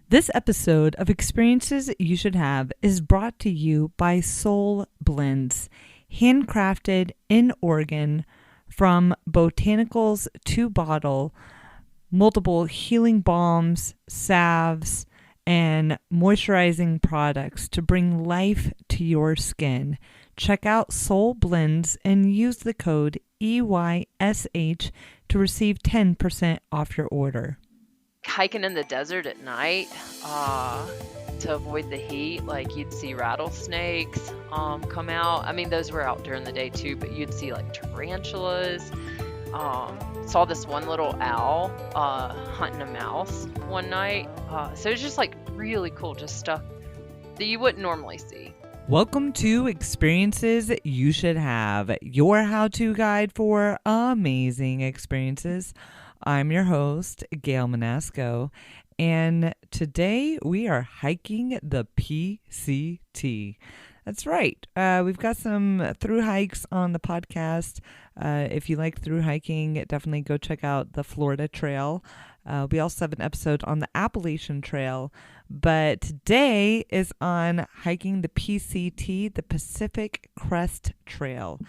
This episode of Experiences You Should Have is brought to you by Soul Blends, handcrafted in Oregon from botanicals to bottle, multiple healing balms, salves, and moisturizing products to bring life to your skin. Check out Soul Blends and use the code EYSH to receive 10% off your order. Hiking in the desert at night to avoid the heat, like you'd see rattlesnakes come out. I mean, those were out during the day too, but you'd see like tarantulas. Saw this one little owl hunting a mouse one night. So it's just like really cool, just stuff that you wouldn't normally see. Welcome to Experiences You Should Have, your how-to guide for amazing experiences. I'm your host, Gail Manasco, and today we are hiking the PCT. That's right. We've got some through hikes on the podcast. If you like through hiking, definitely go check out the Florida Trail. We also have an episode on the Appalachian Trail, but today is on hiking the PCT, the Pacific Crest Trail.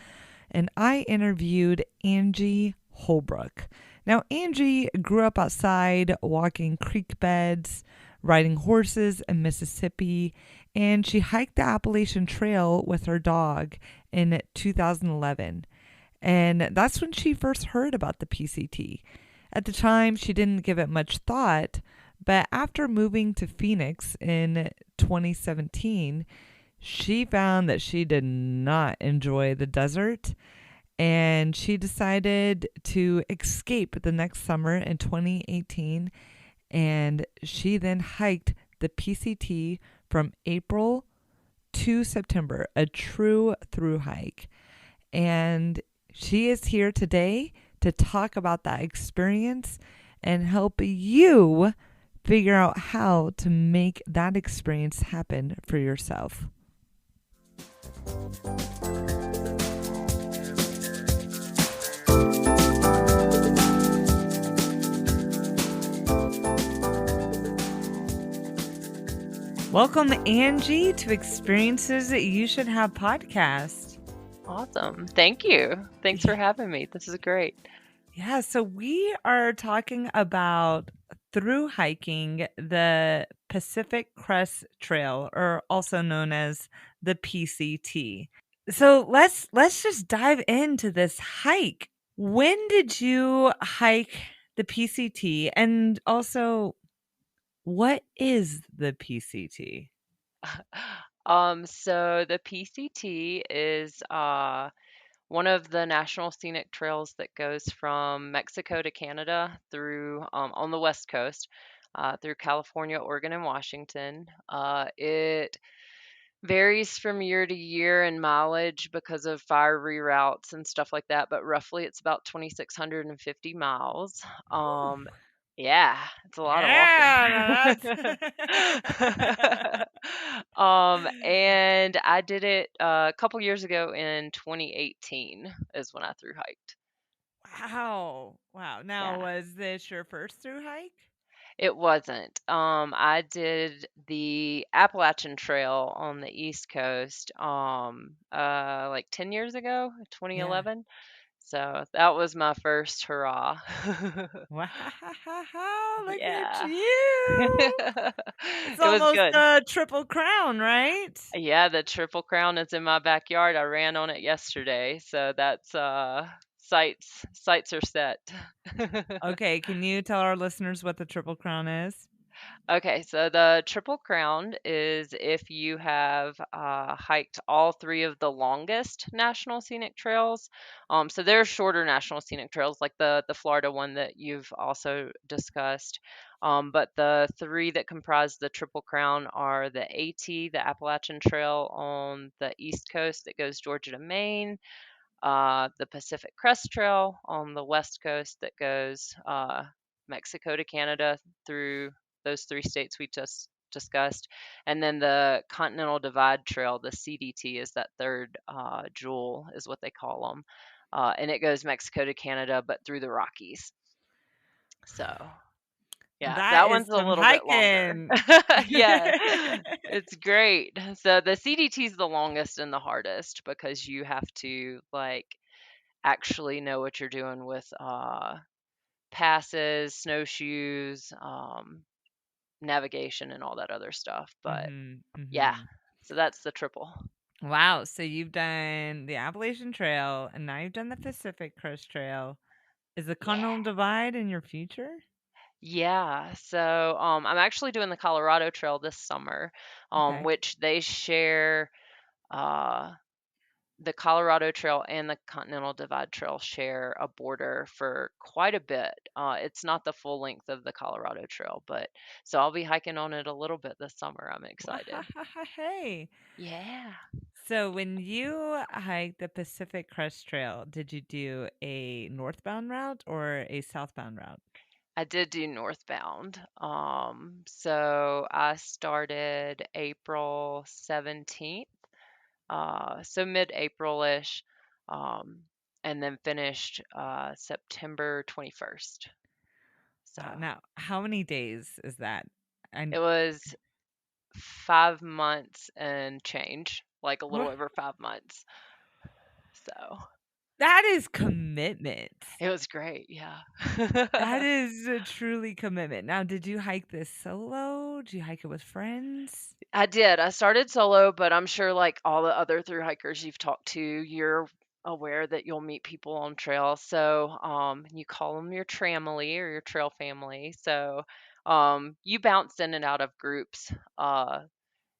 And I interviewed Angie Holbrook. Now, Angie grew up outside, walking creek beds, riding horses in Mississippi, and she hiked the Appalachian Trail with her dog in 2011. And that's when she first heard about the PCT. At the time, she didn't give it much thought, but after moving to Phoenix in 2017, she found that she did not enjoy the desert, and she decided to escape the next summer in 2018, and she then hiked the PCT from April to September, a true through hike. And she is here today to talk about that experience and help you figure out how to make that experience happen for yourself. Welcome, Angie, to Experiences That You Should Have podcast. Awesome. Thank you. Thanks for having me. This is great. Yeah, so we are talking about through hiking the Pacific Crest Trail, or also known as the PCT. So let's just dive into this hike. When did you hike the PCT? And also, what is the PCT? So the PCT is one of the national scenic trails that goes from Mexico to Canada through on the West Coast, through California, Oregon, and Washington. It varies from year to year in mileage because of fire reroutes and stuff like that, but roughly it's about 2,650 miles. Yeah, it's a lot of walking. Yeah, that's And I did it a couple years ago in 2018 is when I through hiked. Wow. Now, Yeah. was this your first through hike? It wasn't. I did the Appalachian Trail on the East Coast, like 10 years ago, Yeah. 2011. So that was my first hurrah. Wow, look at Yeah. you. It's It was almost good. a triple crown, right? Yeah, the Triple Crown is in my backyard. I ran on it yesterday, so that's sights are set. Okay, can you tell our listeners what the triple crown is? Okay, so the Triple Crown is if you have hiked all three of the longest national scenic trails. So there are shorter national scenic trails, like the Florida one that you've also discussed. But the three that comprise the Triple Crown are the AT, the Appalachian Trail on the East Coast that goes Georgia to Maine, the Pacific Crest Trail on the West Coast that goes Mexico to Canada through those three states we just discussed. And then the Continental Divide Trail, the CDT, is that third jewel, is what they call them. And it goes Mexico to Canada, but through the Rockies. So, Yeah, That that is one's a some little bit longer. hiking. Yes, it's great. So the CDT is the longest and the hardest because you have to like actually know what you're doing with passes, snowshoes, navigation, and all that other stuff. But Mhm, yeah, mhm. so that's the triple. Wow, so you've done the Appalachian Trail, and now you've done the Pacific Crest Trail. Is the Yeah. Continental Divide in your future? Yeah, so I'm actually doing the Colorado Trail this summer, Okay. which they share. Uh, the Colorado Trail and the Continental Divide Trail share a border for quite a bit. It's not the full length of the Colorado Trail, but so I'll be hiking on it a little bit this summer. I'm excited. Hey. Yeah. So when you hiked the Pacific Crest Trail, did you do a northbound route or a southbound route? I did do northbound. So I started April 17th, so mid-April-ish, um, and then finished September 21st. So Wow. Now, how many days is that? And it was 5 months and change, like a little over 5 months. So that is commitment. it was great. Yeah. That is a truly commitment. Now, did you hike this solo? Did you hike it with friends? I did. I started solo, but I'm sure like all the other through hikers you've talked to, you're aware that you'll meet people on trail. So, you call them your tramily or your trail family. So, you bounce in and out of groups.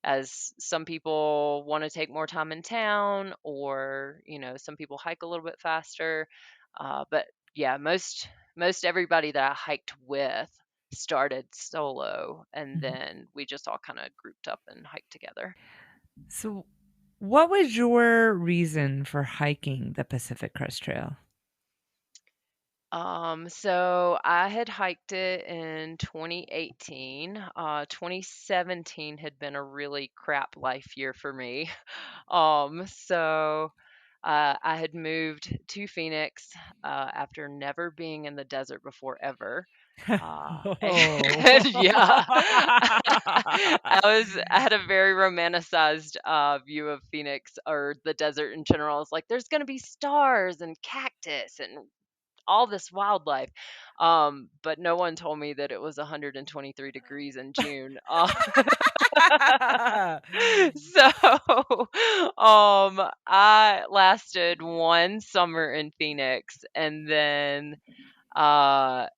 As some people want to take more time in town, or some people hike a little bit faster. But yeah, most everybody that I hiked with started solo, and Mhm. then we just all kind of grouped up and hiked together. So, what was your reason for hiking the Pacific Crest Trail? So I had hiked it in 2018. 2017 had been a really crap life year for me. So I had moved to Phoenix after never being in the desert before ever. Oh. And yeah, I had a very romanticized view of Phoenix or the desert in general. It's like there's gonna be stars and cactus and all this wildlife. But no one told me that it was 123 degrees in June. So I lasted one summer in Phoenix, and then uh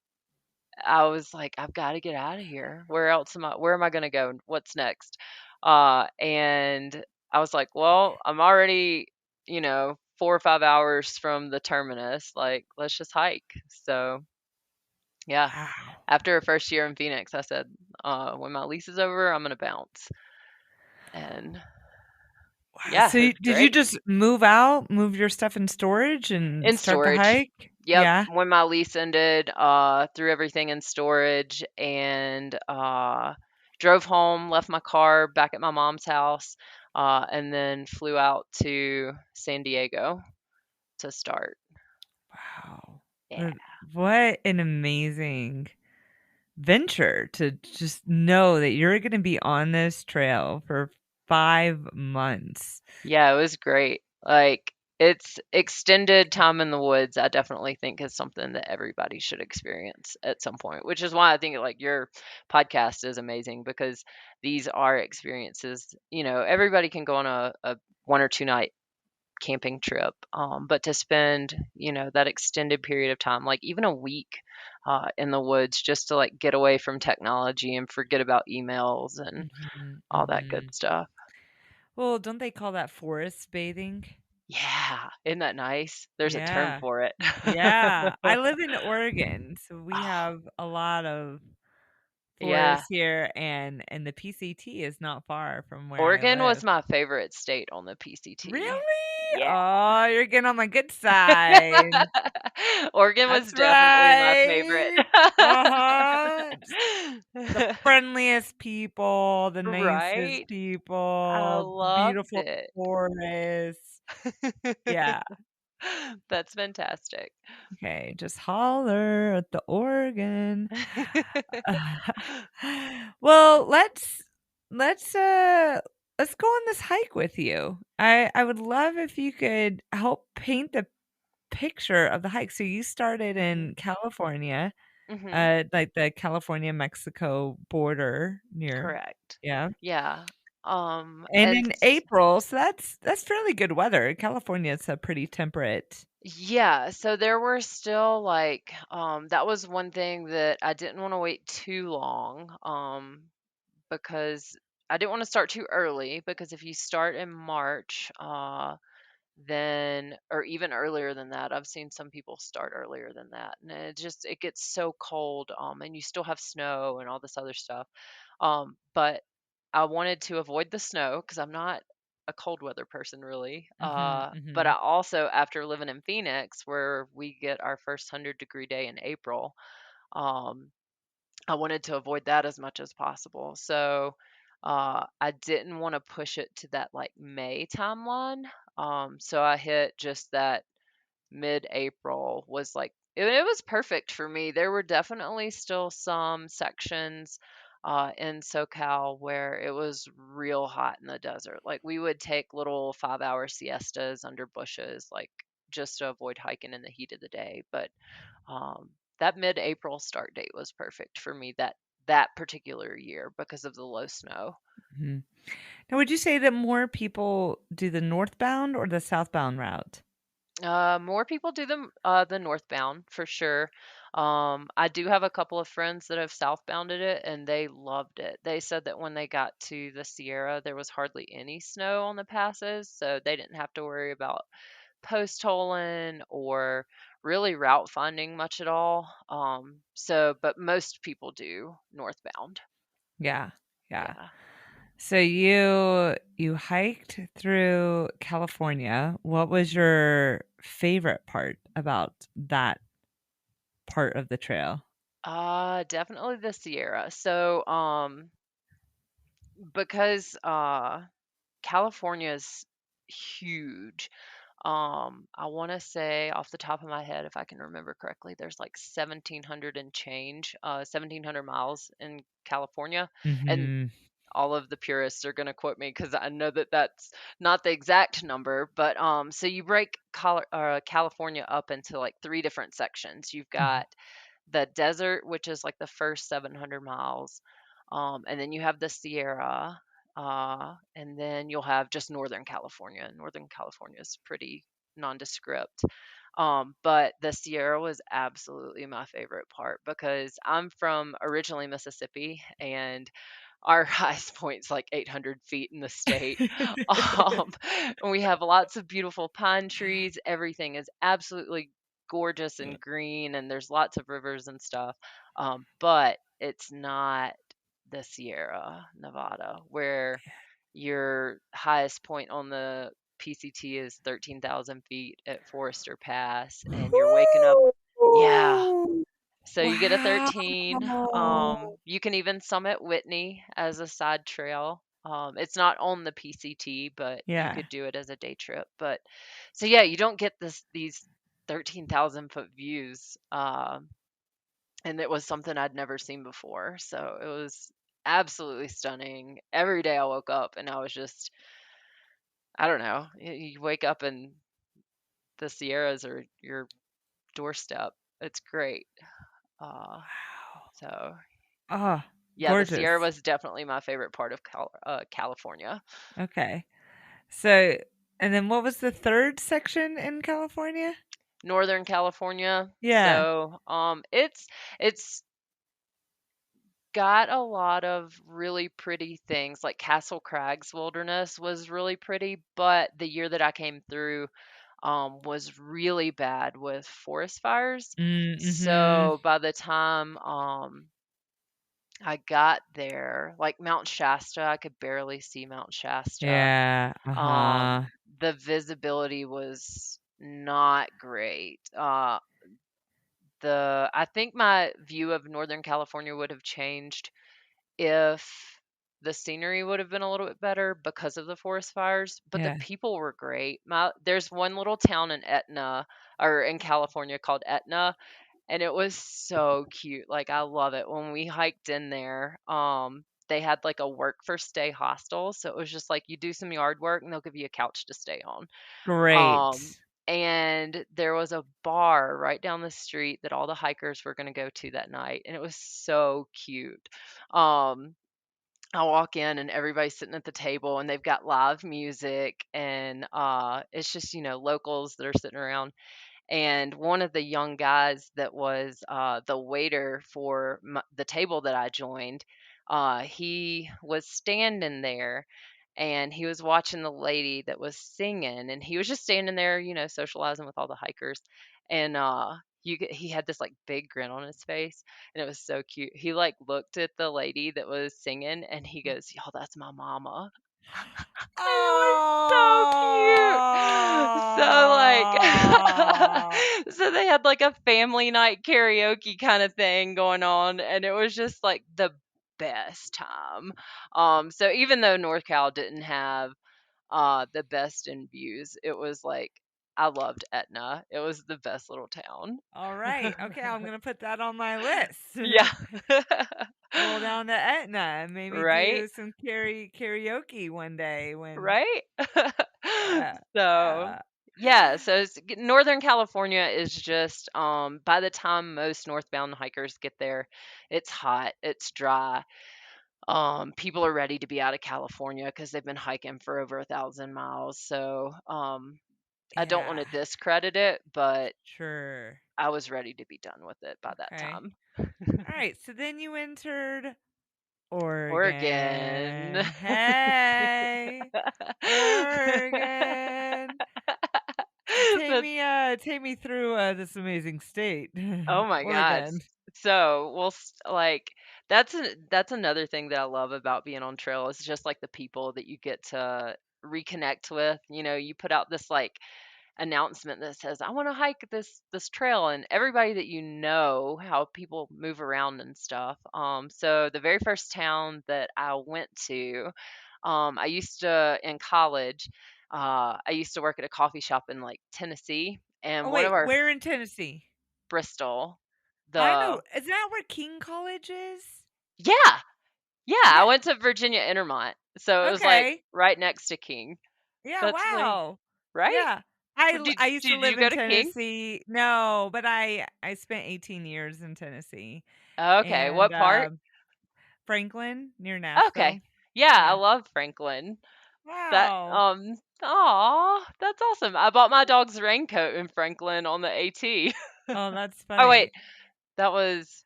I was like, I've got to get out of here. Where am I going to go? What's next? And I was like, well, I'm already, 4 or 5 hours from the terminus. Like, let's just hike. So, yeah, Wow. after a first year in Phoenix, I said, when my lease is over, I'm going to bounce. And Wow. yeah, So, it's did you great. just move out, move your stuff in storage, and In start the storage. hike? Yep. Yeah. When my lease ended, threw everything in storage and drove home, left my car back at my mom's house, and then flew out to San Diego to start. Wow. Yeah. What an amazing venture to just know that you're going to be on this trail for 5 months. Yeah, it was great. Like, it's extended time in the woods, I definitely think is something that everybody should experience at some point, which is why I think like your podcast is amazing because these are experiences, everybody can go on a 1 or 2 night camping trip. But to spend, that extended period of time, like even a week in the woods just to like get away from technology and forget about emails and Mhm, all that good mhm. stuff. Well, don't they call that forest bathing? Yeah, isn't that nice? There's a term Yeah. for it. Yeah. I live in Oregon, so we Oh, have a lot of yeah. forests here, and the PCT is not far from where I Oregon was live. my favorite state on the PCT. Really? Yeah. Oh, you're getting on my good side. Oregon was That's definitely my favorite. right. Uh-huh. The friendliest people, the nicest Right? I people, loved beautiful it. forests. Yeah. That's fantastic. Okay, just holler at the organ. Well, let's uh let's go on this hike with you. I would love if you could help paint the picture of the hike. So you started Mhm. in California, Mhm. like the California-Mexico border near, Correct. yeah. Yeah. And And in April, so that's fairly good weather. California's a pretty temperate. yeah, so there were still like that was one thing that I didn't want to wait too long because I didn't want to start too early because if you start in March, then or even earlier than that, I've seen some people start earlier than that. And it gets so cold and you still have snow and all this other stuff. But I wanted to avoid the snow because I'm not a cold weather person really. Mhm, But I mhm. also, after living in Phoenix, where we get our first 100-degree day in April, um, I wanted to avoid that as much as possible. So I didn't want to push it to that like May timeline. So I hit just that mid-April was like it was perfect for me. There were definitely still some sections in SoCal where it was real hot in the desert. Like we would take little 5-hour siestas under bushes, like just to avoid hiking in the heat of the day. But um, that mid-April start date was perfect for me that particular year because of the low snow. Mhm. Now, would you say that more people do the northbound or the southbound route? More people do the northbound for sure. I do have a couple of friends that have southbounded it and they loved it. They said that when they got to the Sierra, there was hardly any snow on the passes, so they didn't have to worry about post holing or really route finding much at all. But most people do northbound. Yeah, yeah. Yeah. So you hiked through California. What was your favorite part about that part of the trail? Definitely the Sierra. So, because California is huge. I want to say off the top of my head, if I can remember correctly, there's like 1,700 and change, 1,700 miles in California, and Mhm. all of the purists are going to quote me because I know that that's not the exact number. But so you break California up into like three different sections. You've Mhm. got the desert, which is like the first 700 miles. And then you have the Sierra, and then you'll have just Northern California. Northern California is pretty nondescript. But the Sierra was absolutely my favorite part because I'm from originally Mississippi and our highest point's like 800 feet in the state. Um, and we have lots of beautiful pine trees. Everything is absolutely gorgeous and green, and there's lots of rivers and stuff. But it's not the Sierra Nevada, where your highest point on the PCT is 13,000 feet at Forester Pass, and you're waking up. Yeah, Woo! so you get a Wow. 13. You can even summit Whitney as a side trail. It's not on the PCT, but you Yeah. could do it as a day trip. But so yeah, you don't get these 13,000-foot views. And it was something I'd never seen before. So it was absolutely stunning. Every day I woke up and I was just, I don't know, you wake up and the Sierras are your doorstep. It's great. Uh, Wow. so Ah, Yeah, the Sierra gorgeous. was definitely my favorite part of California. Okay. So, and then what was the third section in California? Northern California. Yeah. So, it's got a lot of really pretty things. Like Castle Crags Wilderness was really pretty, but the year that I came through was really bad with forest fires. Mm, mhm. So by the time I got there, like Mount Shasta, I could barely see Mount Shasta. Yeah, Um, uh-huh. the visibility was not great. I think my view of Northern California would have changed if the scenery would have been a little bit better because of the forest fires, but the Yeah. people were great. There's one little town in Etna or in California called Etna, and it was so cute. Like I love it. When we hiked in there, they had like a work for stay hostel, so it was just like you do some yard work and they'll give you a couch to stay on. Um, Great. and there was a bar right down the street that all the hikers were going to go to that night, and it was so cute. Um, I walk in and everybody's sitting at the table and they've got live music and it's just, locals that are sitting around. And one of the young guys that was the waiter for the table that I joined, he was standing there and he was watching the lady that was singing, and he was just standing there, socializing with all the hikers. And he had this like big grin on his face, and it was so cute. He like looked at the lady that was singing, and he goes, "Y'all, that's my mama." It was so cute. So like Oh. so they had like a family night karaoke kind of thing going on, and it was just like the best time. So even though NorCal didn't have the best in views, it was like I loved Etna. It was the best little town. All right. Okay, I'm gonna put that on my list. Yeah. Roll down to Etna and maybe Right? do some karaoke one day when. Right? Yeah. So, Yeah. yeah, so Northern California is just by the time most northbound hikers get there, it's hot, it's dry. People are ready to be out of California because they've been hiking for over 1,000 miles. So, I don't want Yeah. to discredit it, but Sure. I was ready to be done with it by that Okay. time. All right. So then you entered Oregon. Oregon. Hey, Oregon. So But take me through this amazing state, oh my gosh. Oregon. So, well, like that's another thing that I love about being on trail is just like the people that you get to reconnect with. You put out this like announcement that says, "I want to hike this trail," and everybody that how people move around and stuff. So the very first town that I went to, I used to in college, I used to work at a coffee shop in like Tennessee, Oh and one of wait, our where in Tennessee? Bristol, I the know. Is that where King College is? yeah, yeah, I Yeah. went to Virginia Intermont, so it was like Okay. right next to King. Yeah. That's like Wow. right. Yeah. Did I used to did you live go in to King? Tennessee. No, but I spent 18 years in Tennessee Okay, and what part? Franklin near Okay. Nashville. Yeah, I Yeah. love Franklin. That Wow. aw, that's awesome. I bought my dog's raincoat in Franklin on the AT. Oh, that's Oh wait, funny. that was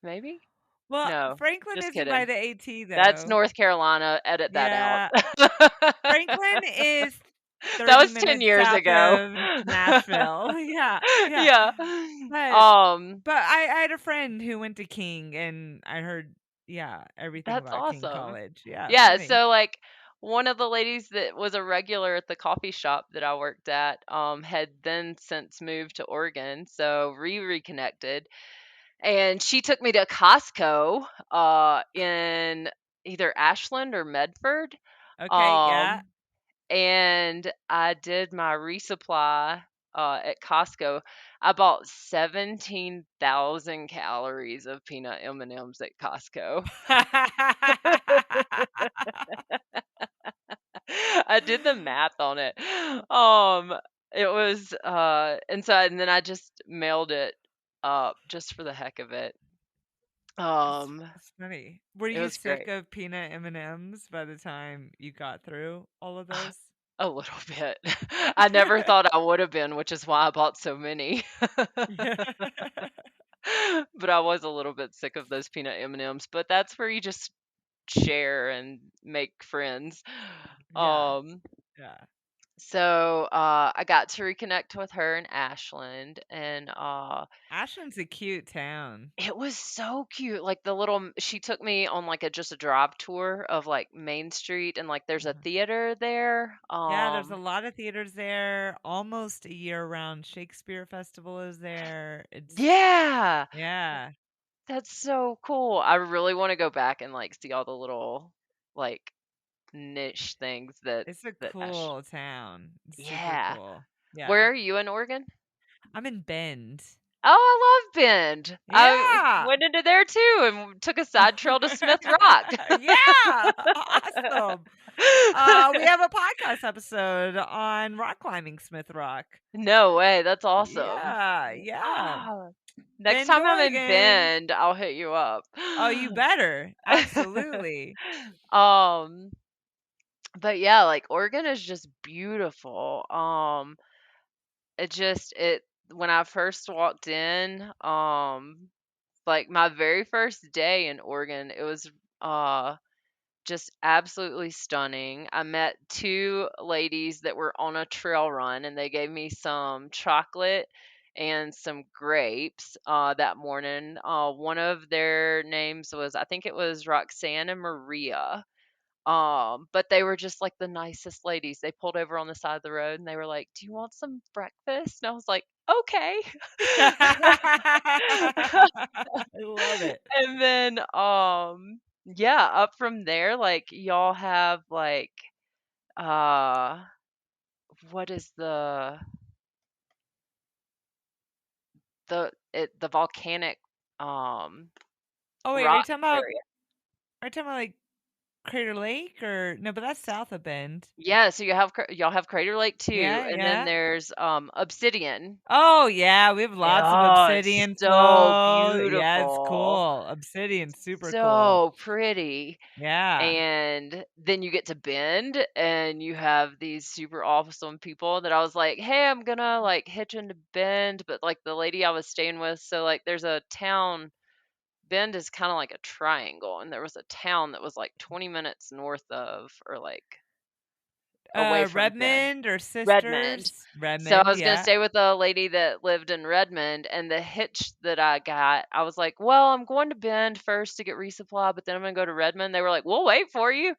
maybe? Well, No, Franklin just isn't by kidding. the AT That's though. North Carolina. Edit that out. Yeah. Franklin is That 30 was 10 minutes years south ago. of Nashville. Yeah. Yeah. Yeah. But Um, I had a friend who went to King and I heard yeah, everything that's about King awesome. College. Yeah, Yeah, funny. so like one of the ladies that was a regular at the coffee shop that I worked at had then since moved to Oregon, so reconnected, and she took me to Costco in either Ashland or Medford. Okay, yeah. Um and I did my resupply at Costco. I bought 17,000 calories of peanut M&Ms at Costco. I did the math on it. Um, it was and then I just mailed it just for the heck of it. Um, That's funny. Were it you was sick great. of peanut M&Ms by the time you got through all of those? A little bit. I never thought I would have been, which is why I bought so many. Yeah. But I was a little bit sick of those peanut M&Ms, but that's where you just share and make friends. Yeah. Um, Yeah. so I got to reconnect with her in Ashland, and Ashland's a cute town. it was so cute. Like she took me on like a just a drive tour of like Main Street, and like there's a Uh-huh. theater there. Yeah, there's a lot of theaters there. Almost a year-round Shakespeare festival is there. It's Yeah, yeah. That's so cool. I really want to go back and like see all the little like niche things It's a that I cool town. It's super yeah. cool. Yeah. Where are you in Oregon? I'm in Bend. Oh, I love Bend. I Yeah. went into there too and took a side trail to Smith Rock. Yeah. Awesome. We have a podcast episode on rock climbing Smith Rock. No way, that's awesome. Yeah. Yeah. Ah, next Bend, time I'm in Oregon. Bend, I'll hit you up. Oh, you better. Absolutely. um, but yeah, like Oregon is just beautiful. It just it when I first walked in, like my very first day in Oregon, it was uh just absolutely stunning. I met two ladies that were on a trail run and they gave me some chocolate and some grapes that morning. One of their names was, I think it was Roxanne and Maria. But they were just like the nicest ladies. They pulled over on the side of the road and they were like, "Do you want some breakfast?" And I was like, "Okay." I love it. And then, yeah, up from there, like y'all have like, uh, what is the volcanic, um, Oh wait, rock area? are you talking about like Crater Lake or no, but that's south of Bend. Yeah, so y'all have Crater Lake too, Yeah, and then yeah. there's Obsidian. Oh yeah, we have lots of Oh, it's obsidian so flow. Yeah, it's beautiful, cool. Obsidian's super cool. so pretty. Yeah. And then you get to Bend and you have these super awesome people that I was like, "Hey, I'm gonna like hitch into Bend," but like the lady I was staying with, so like there's a town. Bend is kind of like a triangle, and there was a town that was like 20 minutes north of or like away from Bend. Redmond or Redmond. Sisters? So I Redmond, was gonna yeah. stay with a lady that lived in Redmond, and the hitch that I got, I was like, "Well, I'm going to Bend first to get resupply, but then I'm gonna go to Redmond." They were like, "We'll wait for you."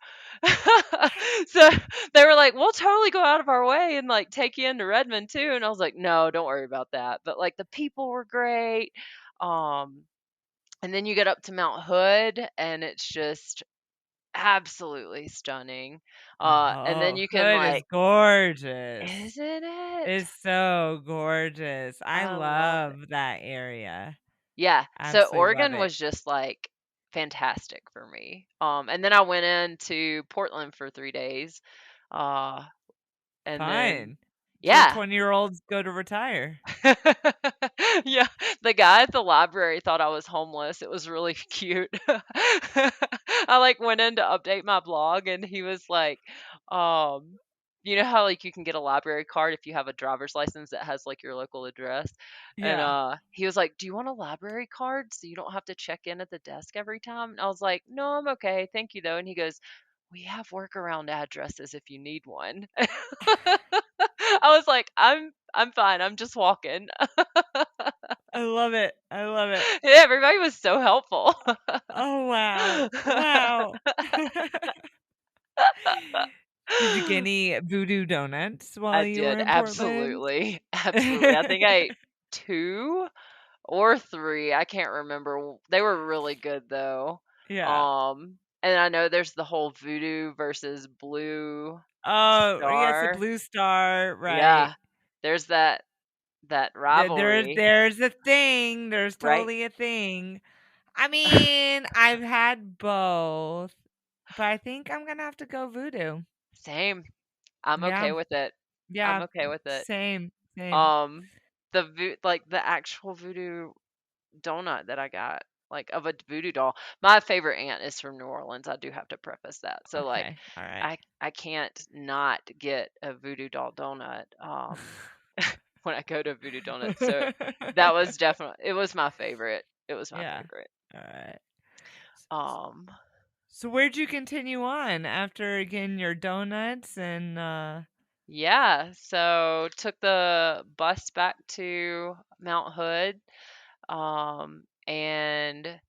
So they were like, "We'll totally go out of our way and like take you into Redmond too." And I was like, "No, don't worry about that." But like the people were great. Um, and then you get up to Mount Hood, and it's just absolutely stunning. And then Oh, you can Hood is like, gorgeous. isn't it? It's so gorgeous. I I love it. love that area. Yeah, so Absolutely love Oregon it. was just, like, fantastic for me. And then I went into Portland for 3 days, uh, and then Fun. It's where yeah. 20-year-olds go to retire. Yeah, the guy at the library thought I was homeless. It was really cute. I, like, went in to update my blog, and he was like, um, you know how, like, you can get a library card if you have a driver's license that has, like, your local address? And, Yeah. he was like, "Do you want a library card so you don't have to check in at the desk every time?" And I was like, "No, I'm okay. Thank you, though." And he goes, "We have workaround addresses if you need one." I was like, I'm fine. I'm just walking." I love it. I love it. Yeah, everybody was so helpful. Oh, wow. Wow. Did you get any voodoo donuts while I you were did, in Portland? absolutely, absolutely. I think I ate 2 or 3, I can't remember. They were really good though. Yeah. And I know there's the whole voodoo versus blue Oh, yes, a star. Blue Star, right. Yeah, there's that rivalry, There's a thing, there's right? totally a thing. I mean, I've had both, but I think I'm gonna have to go voodoo. Same. I'm Yeah, okay with it. I'm yeah, okay with it. same, same. Um, like the actual voodoo donut that I got, like of a voodoo doll. My favorite aunt is from New Orleans. I do have to preface that. So like, Okay, alright. I can't not get a voodoo doll donut. When I go to Voodoo Donuts. So that was definitely it was my favorite. It was my Yeah, favorite. alright. Um, So where'd you continue on after getting your donuts and, yeah. So took the bus back to Mount Hood. And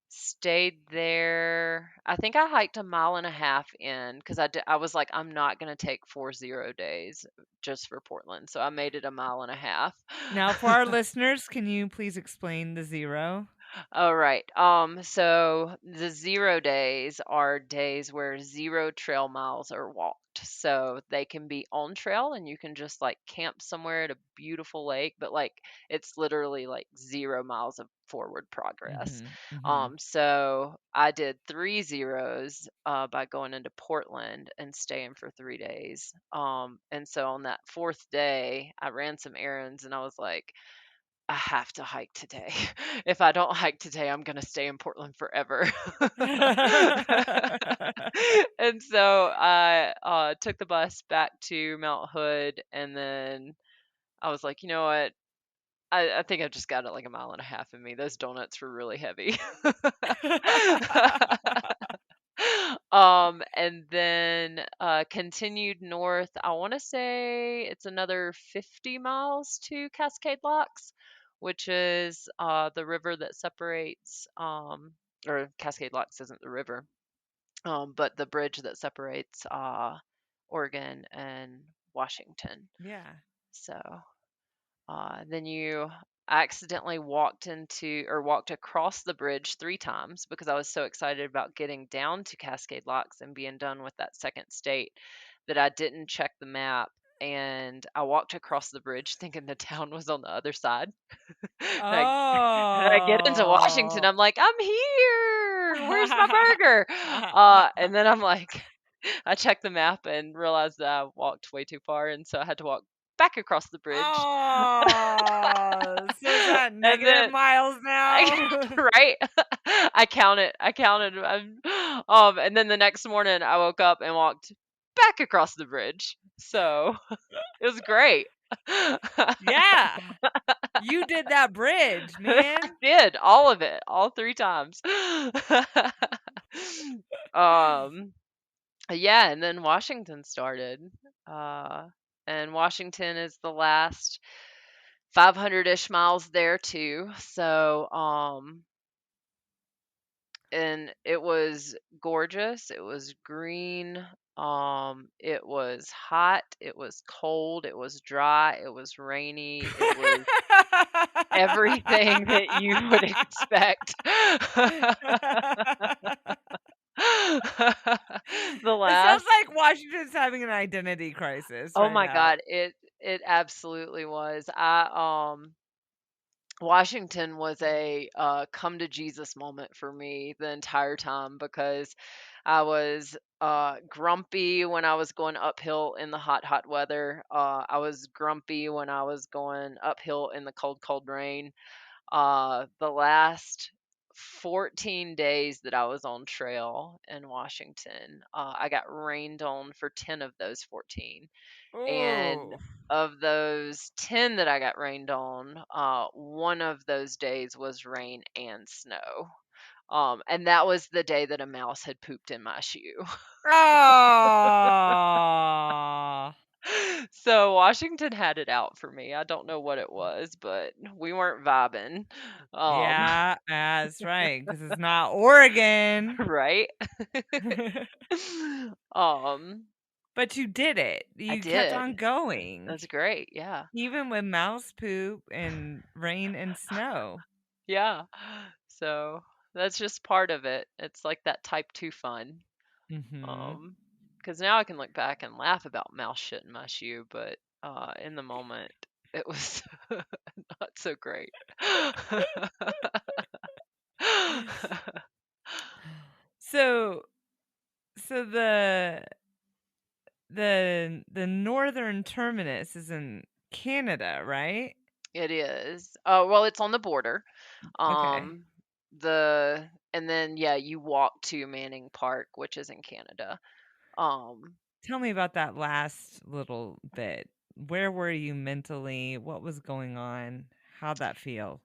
stayed there. I think I hiked a mile and a half in because I was like, I'm not going to take 4 0 days just for Portland. So I made it a mile and a half. now for our listeners, can you please explain the 0? All right. So the 0 days are days where 0 trail miles are walked. So they can be on trail and you can just like camp somewhere at a beautiful lake, but like it's literally like 0 miles of forward progress. Mhm. Mhm. So I did 3 zeros by going into Portland and staying for 3 days. And so on that fourth day, I ran some errands and I was like, I have to hike today. If I don't hike today, I'm gonna stay in Portland forever. And so I took the bus back to Mount Hood, and then I was like, you know what? I think I've just got it like a mile and a half in me. Those donuts were really heavy. And then continued north. I want to say it's another 50 miles to Cascade Locks, which is the river that separates, or Cascade Locks isn't the river, but the bridge that separates Oregon and Washington. Yeah. So then you I accidentally walked into or walked across the bridge 3 times because I was so excited about getting down to Cascade Locks and being done with that second state that I didn't check the map. And I walked across the bridge thinking the town was on the other side. And I get into Washington. Oh. I'm like, I'm here. Where's my burger? And then I'm like, I checked the map and realized that I walked way too far. And so I had to walk back across the bridge. Oh, so is that And negative then miles now? right? I counted, and then the next morning, I woke up and walked back across the bridge. So, it was great. Yeah. You did that bridge, I man. did all of it, all 3 times. Um, yeah, and then Washington started, uh, and Washington is the last 500-ish miles there too. So, and it was gorgeous. It was green. It was hot. It was cold. It was dry. It was rainy. It was everything that you would expect. The It sounds last, like Washington's having an identity crisis oh right my now. God, it absolutely was. Washington was a come to Jesus moment for me the entire time because I was grumpy when I was going uphill in the hot, hot weather. I was grumpy when I was going uphill in the cold, cold rain. The last 14 days that I was on trail in Washington, I got rained on for 10 of those 14. And Ooh. of those 10 that I got rained on, one of those days was rain and snow. And that was the day that a mouse had pooped in my shoe. Oh. So Washington had it out for me. I don't know what it was, but we weren't vibing. Um, Yeah, that's right, because it's not Oregon. right? Um, But you did it. I You kept did. on going, That's great. Yeah. even with mouse poop and rain and snow. Yeah. So that's just part of it. It's like that type 2 fun. Mhm. Um, because now I can look back and laugh about mouse shit in my shoe, but in the moment it was not so great. So so the northern terminus is in Canada, right? It is. Well, it's on the border. Okay. Um, the and then yeah, you walk to Manning Park, which is in Canada. Um, Tell me about that last little bit. Where were you mentally? What was going on? How'd that feel?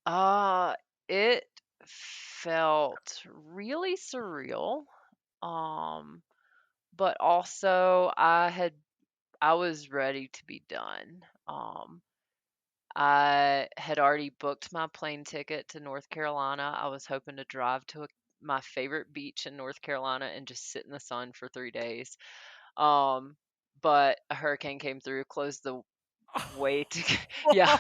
uh, it felt really surreal. Um, but also I was ready to be done. I had already booked my plane ticket to North Carolina. I was hoping to drive to my favorite beach in North Carolina and just sit in the sun for 3 days. Um, but a hurricane came through, closed the way to, yeah,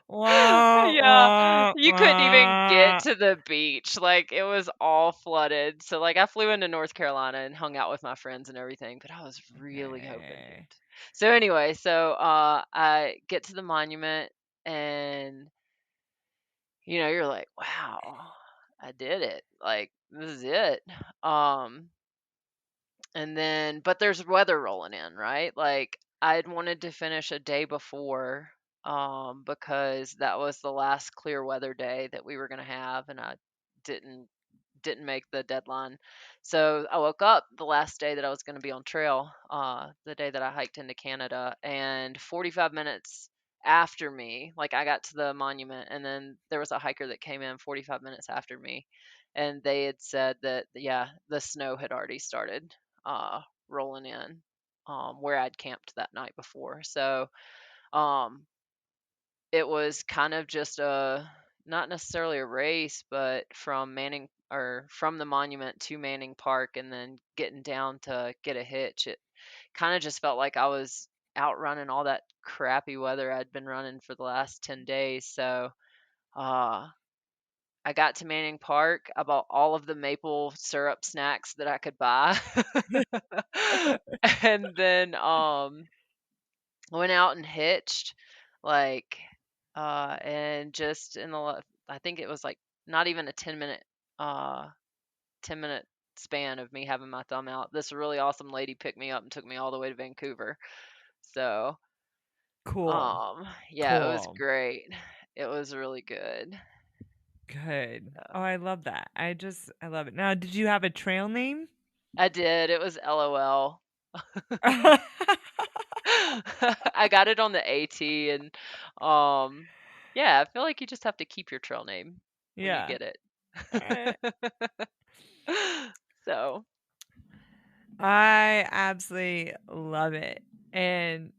Wah, Yeah, wah, you couldn't even get wah. to the beach, like, it was all flooded, so, like, I flew into North Carolina and hung out with my friends and everything, but I was really hoping Okay. you'd so anyway, I get to the monument and, you're like, "Wow, I did it, like, this is it." Um And then but there's weather rolling in, right? Like, I'd wanted to finish a day before, because that was the last clear weather day that we were gonna have, and I didn't didn't make the deadline. So I woke up the last day that I was gonna be on trail, the day that I hiked into Canada, and 45 minutes after me, like, I got to the monument, and then there was a hiker that came in 45 minutes after me, and they had said that, yeah, the snow had already started uh, rolling in, where I'd camped that night before. So um, it was kind of just a not necessarily a race, but from Manning or from the monument to Manning Park and then getting down to get a hitch. It kind of just felt like I was outrunning all that crappy weather I'd been running for the last 10 days. So uh, I got to Manning Park. I bought all of the maple syrup snacks that I could buy. And then went out and hitched like and just in the I think it was like not even a uh 10-minute span of me having my thumb out. This really awesome lady picked me up and took me all the way to Vancouver. So, Cool. yeah, it was Cool. great. It was really good. Good. Oh, So, I love that. I love it. Now, did you have a trail name? I did. It was LOL. I got it on the AT and um yeah, I feel like you just have to keep your trail name when you Yeah. get it. Alright. So, I absolutely love it. And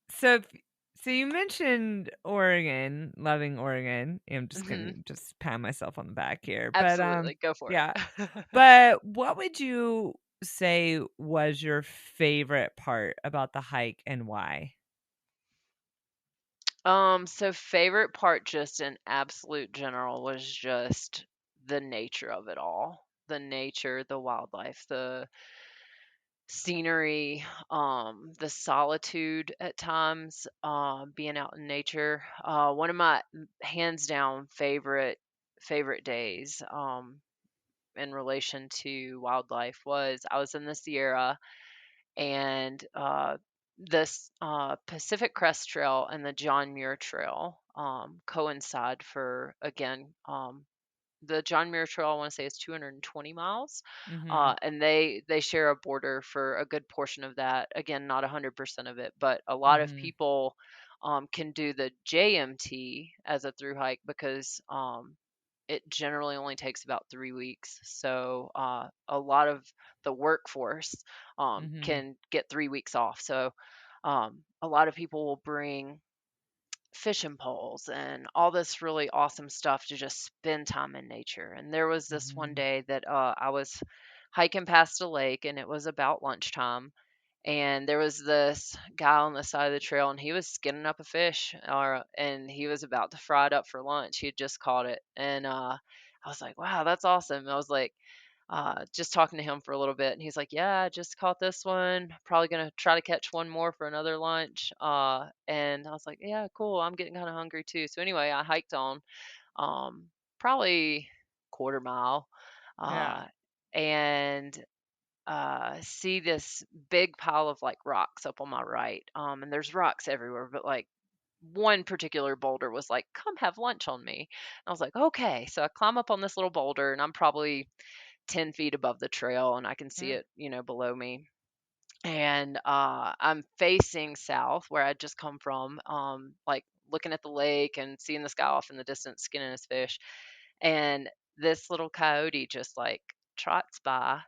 so if so you mentioned Oregon, loving Oregon. I'm just gonna mhm, just pat myself on the back here. But absolutely, go for yeah. it. But what would you say was your favorite part about the hike and why? So favorite part just in absolute general was just the nature of it all. The nature, the wildlife, the scenery, the solitude at times, being out in nature. One of my hands down favorite days, in relation to wildlife was I was in the Sierra and this Pacific Crest Trail and the John Muir Trail coincide for again the John Muir Trail, I want to say, is 220 miles, Mhm. and they share a border for a good portion of that. Again, not 100% of it, but a lot of Mhm. people can do the JMT as a through hike because it generally only takes about 3 weeks. So a lot of the workforce Mhm. can get 3 weeks off. So a lot of people will bring fishing poles and all this really awesome stuff to just spend time in nature. And there was this one Mhm. day that I was hiking past a lake and it was about lunchtime. And there was this guy on the side of the trail and he was skinning up a fish and he was about to fry it up for lunch. He had just caught it. And I was like, wow, that's awesome. I was like, just talking to him for a little bit, and he's like, "Yeah, I just caught this one. Probably gonna try to catch one more for another lunch." And I was like, "Yeah, cool. I'm getting kind of hungry too." So anyway, I hiked on, probably quarter mile, Yeah. uh, and see this big pile of like rocks up on my right. And there's rocks everywhere, but like one particular boulder was like, "Come have lunch on me." And I was like, "Okay." So I climb up on this little boulder, and I'm probably 10 feet above the trail and I can see Mm. it, below me. And I'm facing south where I'd just come from, like looking at the lake and seeing this guy off in the distance skinning his fish. And this little coyote just like trots by.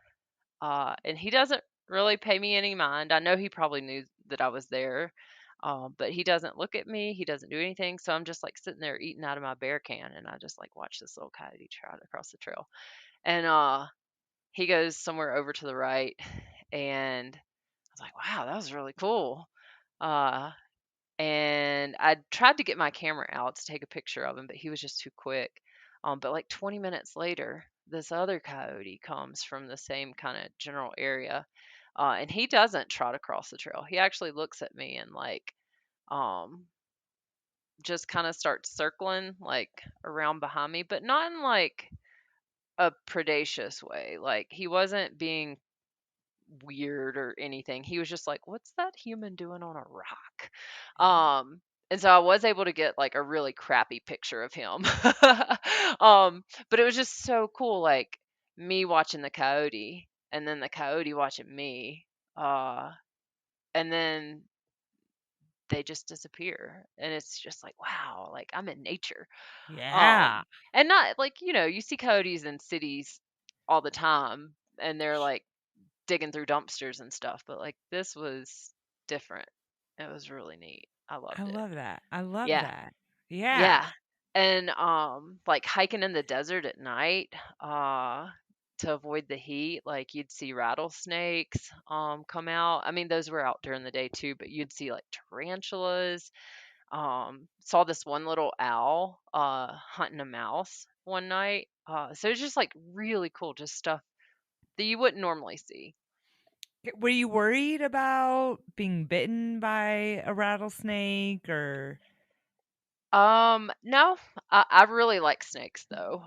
And he doesn't really pay me any mind. I know he probably knew that I was there. But he doesn't look at me. He doesn't do anything. So I'm just like sitting there eating out of my bear can, and I just like watch this little coyote trot across the trail. And he goes somewhere over to the right, and I was like, "Wow, that was really cool." Uh, and I tried to get my camera out to take a picture of him, but he was just too quick. But like 20 minutes later, this other coyote comes from the same kind of general area, and he doesn't trot across the trail. He actually looks at me and like um, just kind of starts circling like around behind me, but not in like a predacious way. Like he wasn't being weird or anything. He was just like, "What's that human doing on a rock?" And so I was able to get like a really crappy picture of him. But it was just so cool, like me watching the coyote and then the coyote watching me. And then they just disappear. And it's just like, wow, like I'm in nature. Yeah. Um, and not like, you see coyotes in cities all the time and they're like digging through dumpsters and stuff, but like this was different. It was really neat. I I loved it. love that. I love Yeah. that. Yeah. Yeah. And like hiking in the desert at night, to avoid the heat, like you'd see rattlesnakes come out. I mean, those were out during the day too, but you'd see like tarantulas. Saw this one little owl hunting a mouse one night. So it's just like really cool, just stuff that you wouldn't normally see. Were you worried about being bitten by a rattlesnake or No, I really like snakes though.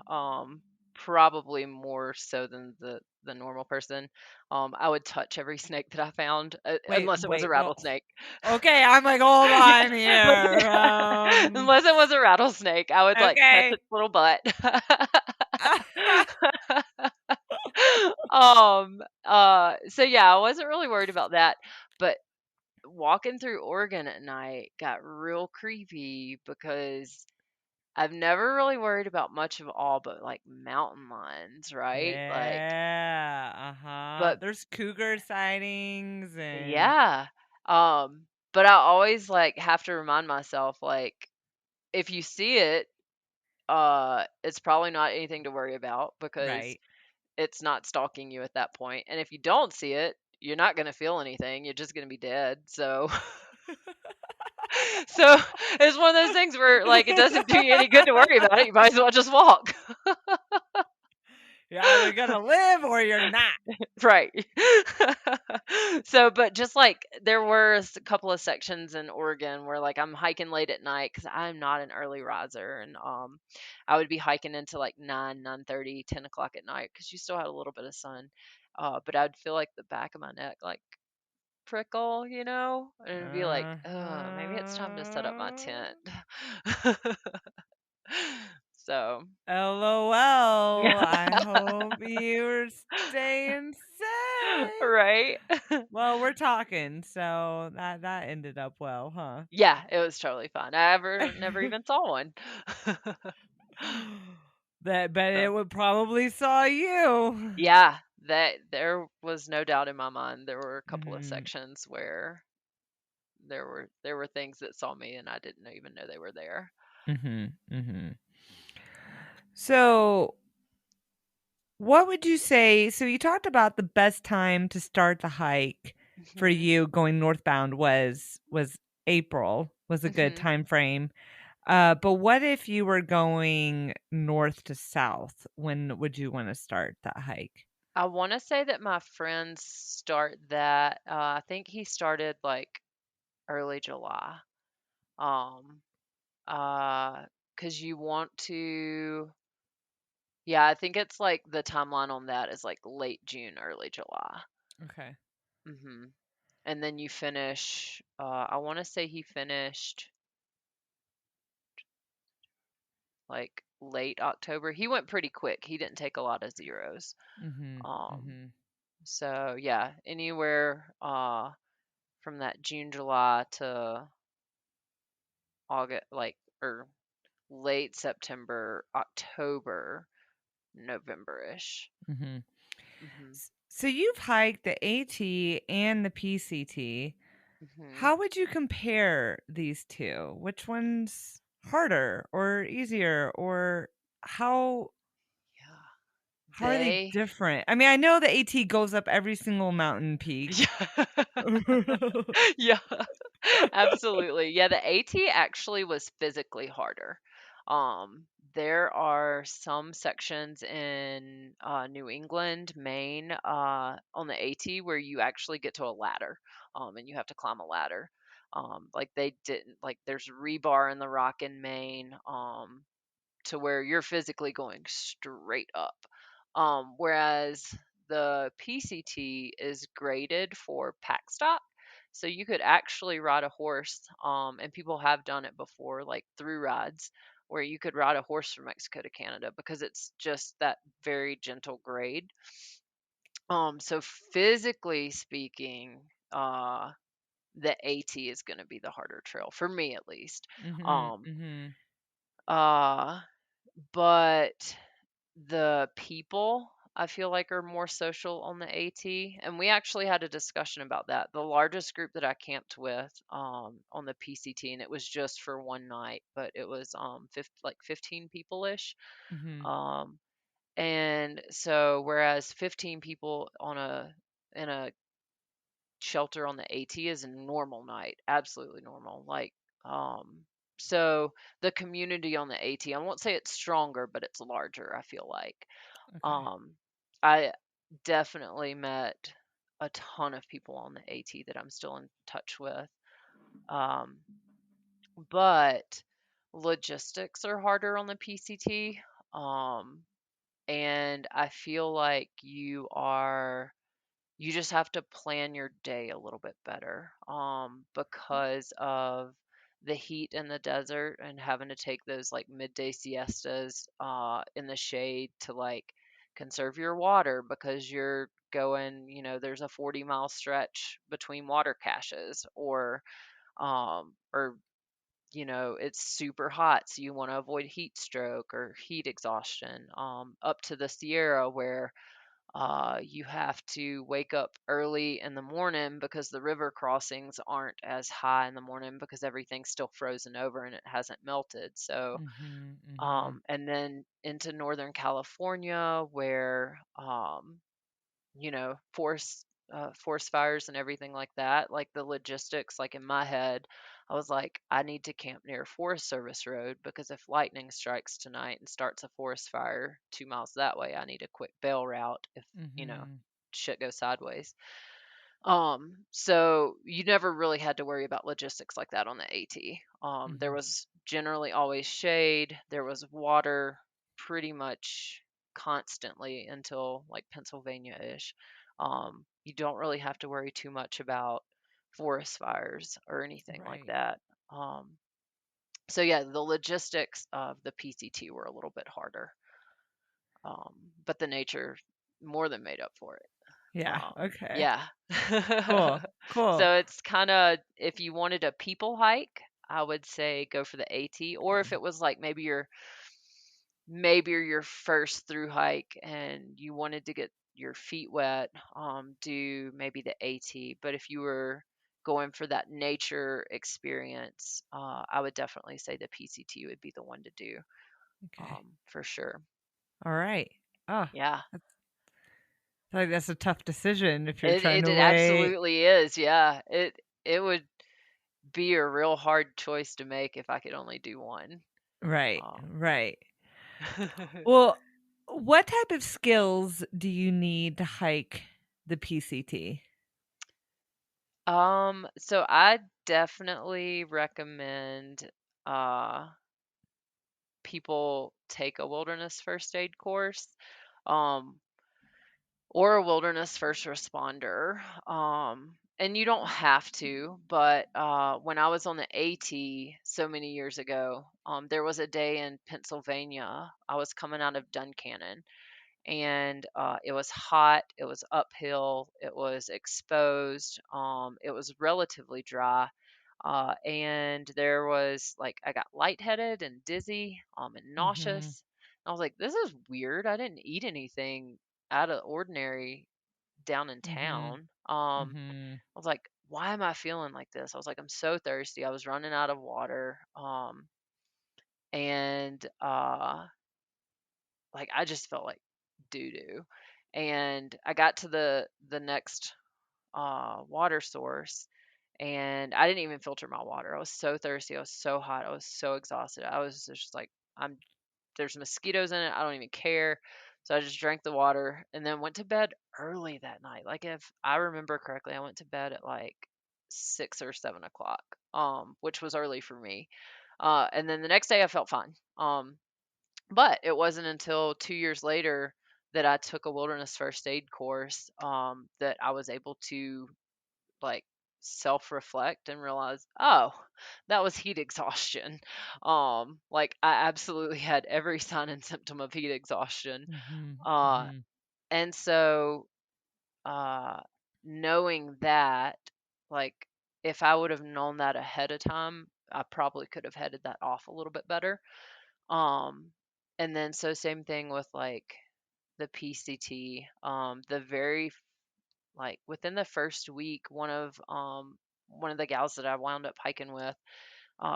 Probably more so than the normal person. I would touch every snake that I found, unless it was a well, rattlesnake. okay, I'm like, hold on here. Unless it was a rattlesnake, I would like pet Okay. its little butt. So yeah, I wasn't really worried about that, but walking through Oregon at night got real creepy because I've never really worried about much of all but like mountain lions, right? Like, Yeah, uh-huh. but There's cougar sightings and yeah. But I always like have to remind myself like if you see it, it's probably not anything to worry about because right. it's not stalking you at that point. And if you don't see it, you're not going to feel anything. You're just going to be dead. So so it's one of those things where like it doesn't do you any good to worry about it. You might as well just walk. You're either gonna live or you're not. Right. So, but just like there were a couple of sections in Oregon where like I'm hiking late at night because I'm not an early riser, and I would be hiking into like 9:30, 10 o'clock at night because you still had a little bit of sun. But I'd feel like the back of my neck like prickle, and it'd be like, oh, maybe it's time to set up my Uh-huh. tent. So, LOL. I hope you're staying safe. right. Well, we're talking, so that ended up well, huh? Yeah, it was totally fine. I ever never even saw one. That but So, it would probably saw you. yeah, that there was no doubt in my mind. There were a couple of Mhm. sections where there were things that saw me and I didn't even know they were there. Mhm. Mhm. So, what would you say? So, you talked about the best time to start the hike for Mhm. you going northbound was April was a good Mhm. time frame. But what if you were going north to south? When would you want to start that hike? I want to say that my friends start that. I think he started like early July. Um, because you want to. Yeah, I think it's like the timeline on that is like late June, early July. Okay. Mhm. And then you finish, I want to say he finished like late October. He went pretty quick. He didn't take a lot of zeros. Mhm. Um, Mhm. so yeah, anywhere from that June, July to August, like or late September, October, November-ish. Mhm. Mhm. So you've hiked the AT and the PCT. Mhm. How would you compare these two? Which one's harder or easier or how Yeah. how are they They different? I mean, I know the AT goes up every single mountain peak. Yeah. Yeah. Absolutely. Yeah, the AT actually was physically harder. There are some sections in New England, Maine, on the AT where you actually get to a ladder, and you have to climb a ladder. Like they didn't like there's rebar in the rock in Maine, to where you're physically going straight up. Whereas the PCT is graded for pack stock. So you could actually ride a horse, and people have done it before, like through rides, where you could ride a horse from Mexico to Canada because it's just that very gentle grade. So physically speaking, the AT is going to be the harder trail for me at least. Mhm. Um, Mhm. uh, but the people I feel like are more social on the AT, and we actually had a discussion about that. The largest group that I camped with on the PCT, and it was just for one night, but it was like 15 people ish. Mhm. Um, and so whereas 15 people on a in a shelter on the AT is a normal night, absolutely normal. Um, so the community on the AT, I won't say it's stronger, but it's larger, I feel like. Okay. Um, I definitely met a ton of people on the AT that I'm still in touch with. Um, but logistics are harder on the PCT. Um, and I feel like you just have to plan your day a little bit better, because of the heat in the desert and having to take those like midday siestas in the shade to like conserve your water because you're going, there's a 40-mile stretch between water caches, or it's super hot, so you want to avoid heat stroke or heat exhaustion. Up to the Sierra where you have to wake up early in the morning because the river crossings aren't as high in the morning because everything's still frozen over and it hasn't melted. So, Mhm. Mhm. and then into Northern California where, forest fires and everything like that, like the logistics, like in my head, I was like, I need to camp near Forest Service Road because if lightning strikes tonight and starts a forest fire 2 miles that way, I need a quick bail route if, you know, Mhm. shit goes sideways. So you never really had to worry about logistics like that on the AT. There Mhm. was generally always shade, there was water pretty much constantly until like Pennsylvania-ish. You don't really have to worry too much about forest fires or anything like Right. that. So yeah, the logistics of the PCT were a little bit harder, but the nature more than made up for it. Yeah. Okay. Yeah. Cool. Cool. So it's kind of if you wanted a people hike, I would say go for the AT. Or if it was like maybe your first through hike and you wanted to get your feet wet, do maybe the AT. But if you were going for that nature experience, I would definitely say the PCT would be the one to do, Okay. for sure. All right. Oh, Yeah. I feel like that's a tough decision if you're It trying it, to it weigh. absolutely is. Yeah. It would be a real hard choice to make if I could only do one. Right. Um, Right. Well, what type of skills do you need to hike the PCT? so I definitely recommend uh people take a wilderness first aid course, um, or a wilderness first responder. And you don't have to, but when I was on the AT so many years ago, there was a day in Pennsylvania. I was coming out of Duncannon and it was hot, it was uphill, it was exposed, it was relatively dry. And there was like I got lightheaded and dizzy, and Mhm. nauseous. I was like, this is weird. I didn't eat anything out of the ordinary down in Mhm. town. Mhm. I was like, why am I feeling like this? I was like, I'm so thirsty. I was running out of water. And like I just felt like doo doo. And I got to the next water source and I didn't even filter my water. I was so thirsty. I was so hot. I was so exhausted. I was just like, I'm there's mosquitoes in it. I don't even care. So I just drank the water and then went to bed early that night. Like if I remember correctly, I went to bed at like 6 or 7 o'clock, which was early for me. And then the next day I felt fine. But it wasn't until 2 years later that I took a wilderness first aid course, that I was able to like self reflect and realize, oh, that was heat exhaustion. Like I absolutely had every sign and symptom of heat exhaustion. Mhm. Uh, Mhm. and so, uh, knowing that, like, if I would have known that ahead of time, I probably could have headed that off a little bit better. Um, and then so same thing with like the PCT. The very like within the first week, one of the gals that I wound up hiking with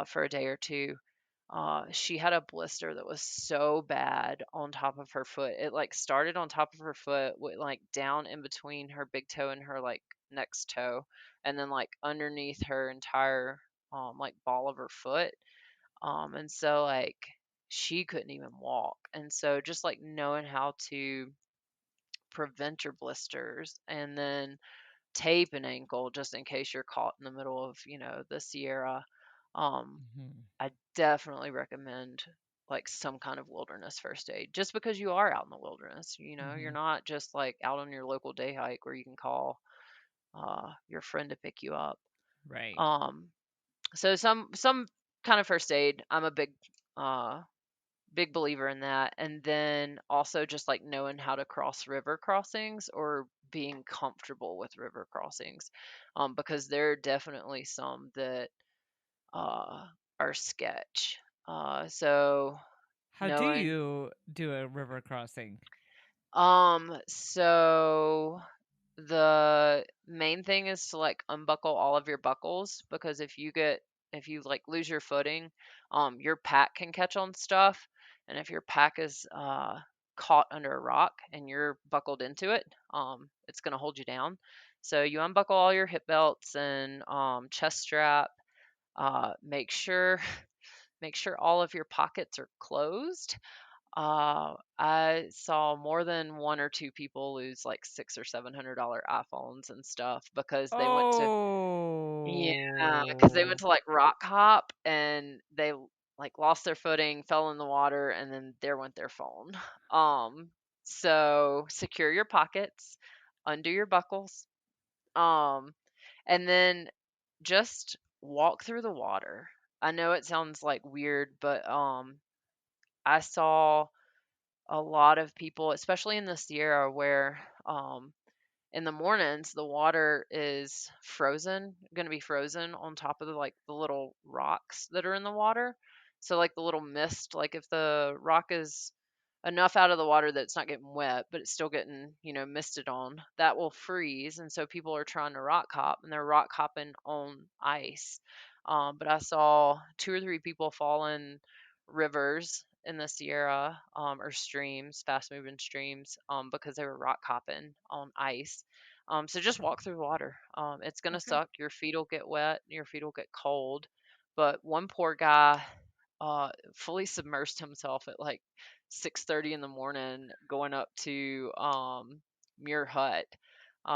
for a day or two, she had a blister that was so bad on top of her foot. It like started on top of her foot, with like down in between her big toe and her like next toe, and then like underneath her entire like ball of her foot. And so like she couldn't even walk. And so just like knowing how to prevent your blisters and then tape an ankle just in case you're caught in the middle of, the Sierra. Um, Mhm. I definitely recommend like some kind of wilderness first aid just because you are out in the wilderness. You're Mhm. not just like out on your local day hike where you can call your friend to pick you up. Right. Um, so some kind of first aid, I'm a uh, big believer in that. And then also just like knowing how to cross river crossings or being comfortable with river crossings, because there are definitely some that uh, are sketch. So How do knowing, you do a river crossing? so the main thing is to like unbuckle all of your buckles, because if you like lose your footing, your pack can catch on stuff, and if your pack is caught under a rock and you're buckled into it, it's gonna hold you down. So you unbuckle all your hip belts and chest strap. Make sure make sure all of your pockets are closed. I saw more than one or two people lose like $600 or $700 iPhones and stuff because they went to yeah, because they went Oh. to like rock hop and they like lost their footing, fell in the water, and then there went their phone. So secure your pockets, undo your buckles, um, and then just walk through the water. I know it sounds like weird, but I saw a lot of people, especially in the Sierra, where in the mornings the water is frozen, going to be frozen on top of the little rocks that are in the water. So like the little mist, like if the rock is enough out of the water that it's not getting wet, but it's still getting, misted on, that will freeze. And so people are trying to rock hop and they're rock hopping on ice. But I saw two or three people fall in rivers in the Sierra, or streams, fast moving streams, because they were rock hopping on ice. So just walk through water. It's gonna Okay. suck. Your feet will get wet. Your feet will get cold. But one poor guy fully submersed himself at like 6:30 in the morning, going up to Muir Hut,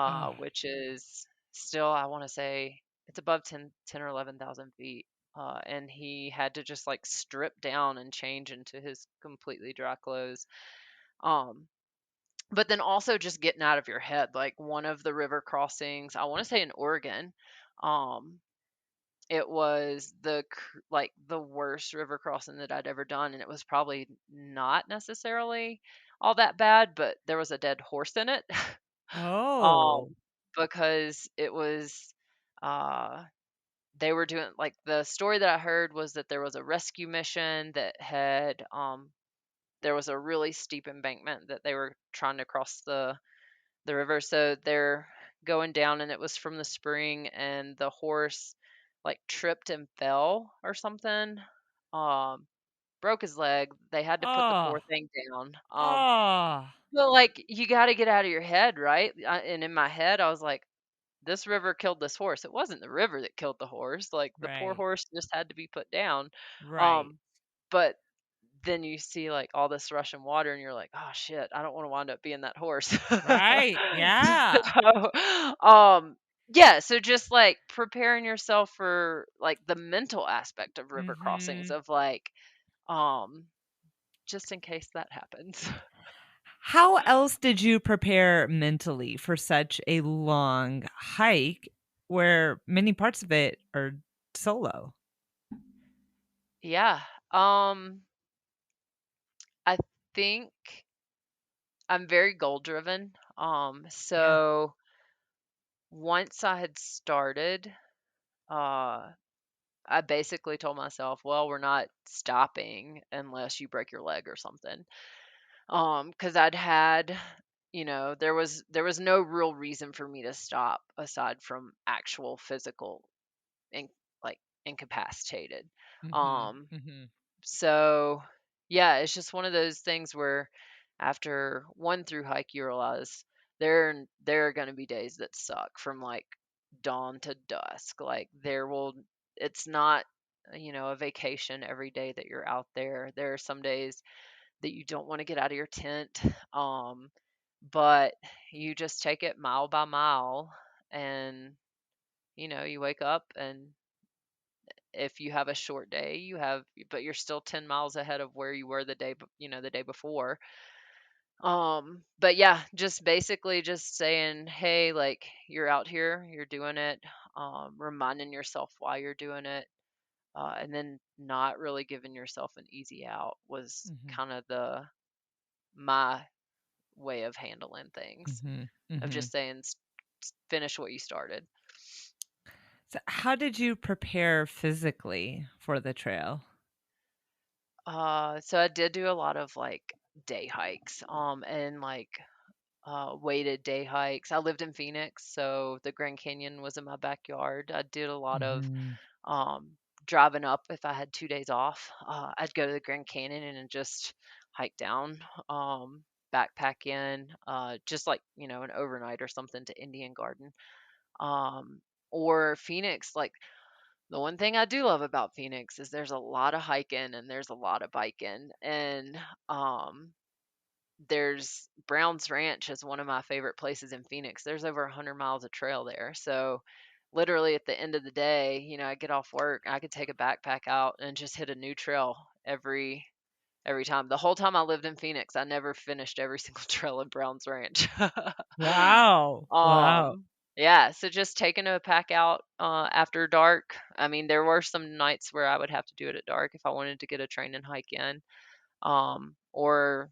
Oh. which is still, I want to say, it's above 10 or 11,000 feet. And he had to just like strip down and change into his completely dry clothes. Um, but then also just getting out of your head, like one of the river crossings, I want to say in Oregon, um, it was like the worst river crossing that I'd ever done, and it was probably not necessarily all that bad, but there was a dead horse in it. Oh. um, because it was uh they were doing like the story that I heard was that there was a rescue mission that had there was a really steep embankment that they were trying to cross the river. So they're going down, and it was from the spring, and the horse like tripped and fell or something. Um, broke his leg. They had to put the Oh. poor thing down. Oh. But like you got to get out of your head, right? And in my head, I was like, this river killed this horse. It wasn't the river that killed the horse. Like the poor Right. horse just had to be put down. Right. Um, but then you see like all this rushing water and you're like, oh shit, I don't want to wind up being that horse. Right. Yeah. So, yeah, so just like preparing yourself for like the mental aspect of river crossings Mhm. of like, um, just in case that happens. How else did you prepare mentally for such a long hike where many parts of it are solo? Yeah. I think I'm very goal driven. Yeah. So once I had started, uh, I basically told myself, well, we're not stopping unless you break your leg or something. Because I'd had, there was no real reason for me to stop aside from actual physical and like incapacitated. Mhm. Um, Mhm. So, yeah, it's just one of those things where after one through hike, you realize there are going to be days that suck from like dawn to dusk. Like it's not, a vacation every day that you're out there. There are some days that you don't want to get out of your tent. Um, but you just take it mile by mile and, you wake up and if you have a short day, but you're still 10 miles ahead of where you were the day before. But yeah, just basically just saying, hey, like you're out here, you're doing it, reminding yourself why you're doing it, and then not really giving yourself an easy out was Mhm. kind of my way of handling things, Mhm. of Mhm. just saying, finish what you started. So how did you prepare physically for the trail? So I did do a lot of like day hikes, and like weighted day hikes. I lived in Phoenix, so the Grand Canyon was in my backyard. I did a lot of Mhm. um, driving up. If I had 2 days off, I'd go to the Grand Canyon and just hike down, backpack in, just like an overnight or something to Indian Garden, um, or Phoenix. Like the one thing I do love about Phoenix is there's a lot of hiking and there's a lot of biking, and um, there's Brown's Ranch is one of my favorite places in Phoenix. There's over 100 miles of trail there. So literally at the end of the day, I get off work, I could take a backpack out and just hit a new trail every time. The whole time I lived in Phoenix, I never finished every single trail in Brown's Ranch. Wow. Wow. um yeah, so just taking a pack out after dark. I mean, there were some nights where I would have to do it at dark if I wanted to get a train and hike in. Or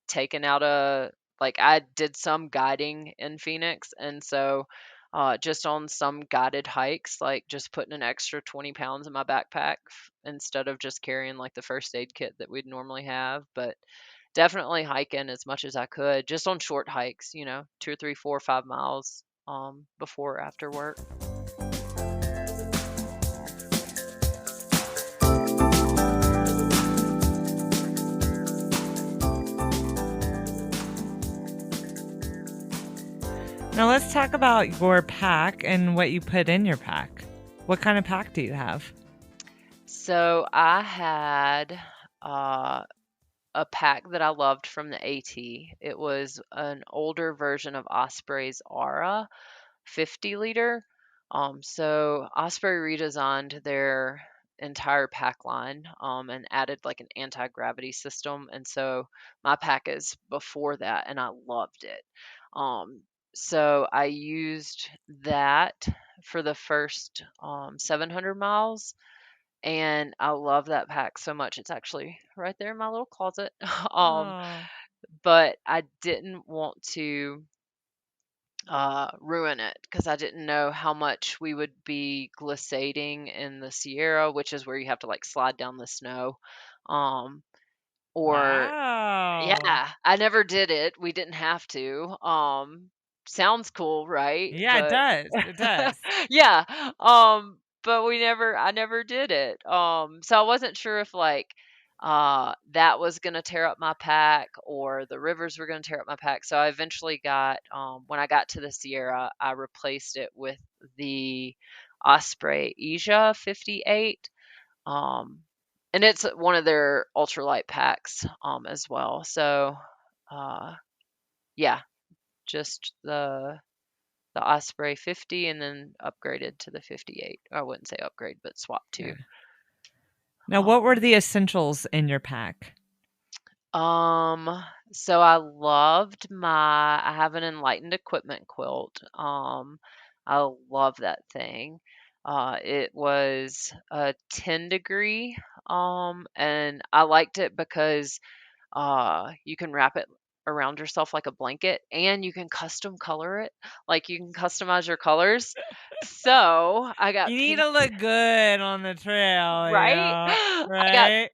taken out a like I did some guiding in Phoenix, and so just on some guided hikes, like just putting an extra 20 pounds in my backpack instead of just carrying like the first aid kit that we'd normally have. But definitely hiking as much as I could, just on short hikes, 2 or 3, 4, 5 miles before or after work. Now let's talk about your pack and what you put in your pack. What kind of pack do you have? So I had uh, a pack that I loved from the AT. It was an older version of Osprey's Aura 50 liter. So Osprey redesigned their entire pack line, and added like an anti-gravity system. And so my pack is before that, and I loved it. Um, so I used that for the first 700 miles, and I love that pack so much. It's actually right there in my little closet. um, Oh. but I didn't want to ruin it because I didn't know how much we would be glissading in the Sierra, which is where you have to like slide down the snow. Um, or Wow. yeah, I never did it. We didn't have to. Sounds cool, right? Yeah, it But does. It does. yeah, but I never did it. So I wasn't sure if like that was going to tear up my pack, or the rivers were going to tear up my pack. So I eventually got, when I got to the Sierra, I replaced it with the Osprey Asia 58. Um, and it's one of their ultralight packs as well. So, uh, yeah, just the Osprey 50 and then upgraded to the 58. I wouldn't say upgrade, but swap to. Yeah. Now, what were Um, the essentials in your pack? Um, so I loved I have an enlightened equipment quilt. I love that thing. It was a 10 degree, and I liked it because you can wrap it around yourself like a blanket and you can custom color it. Like you can customize your colors. So I got You need pink, to look good on the trail, right? I got right?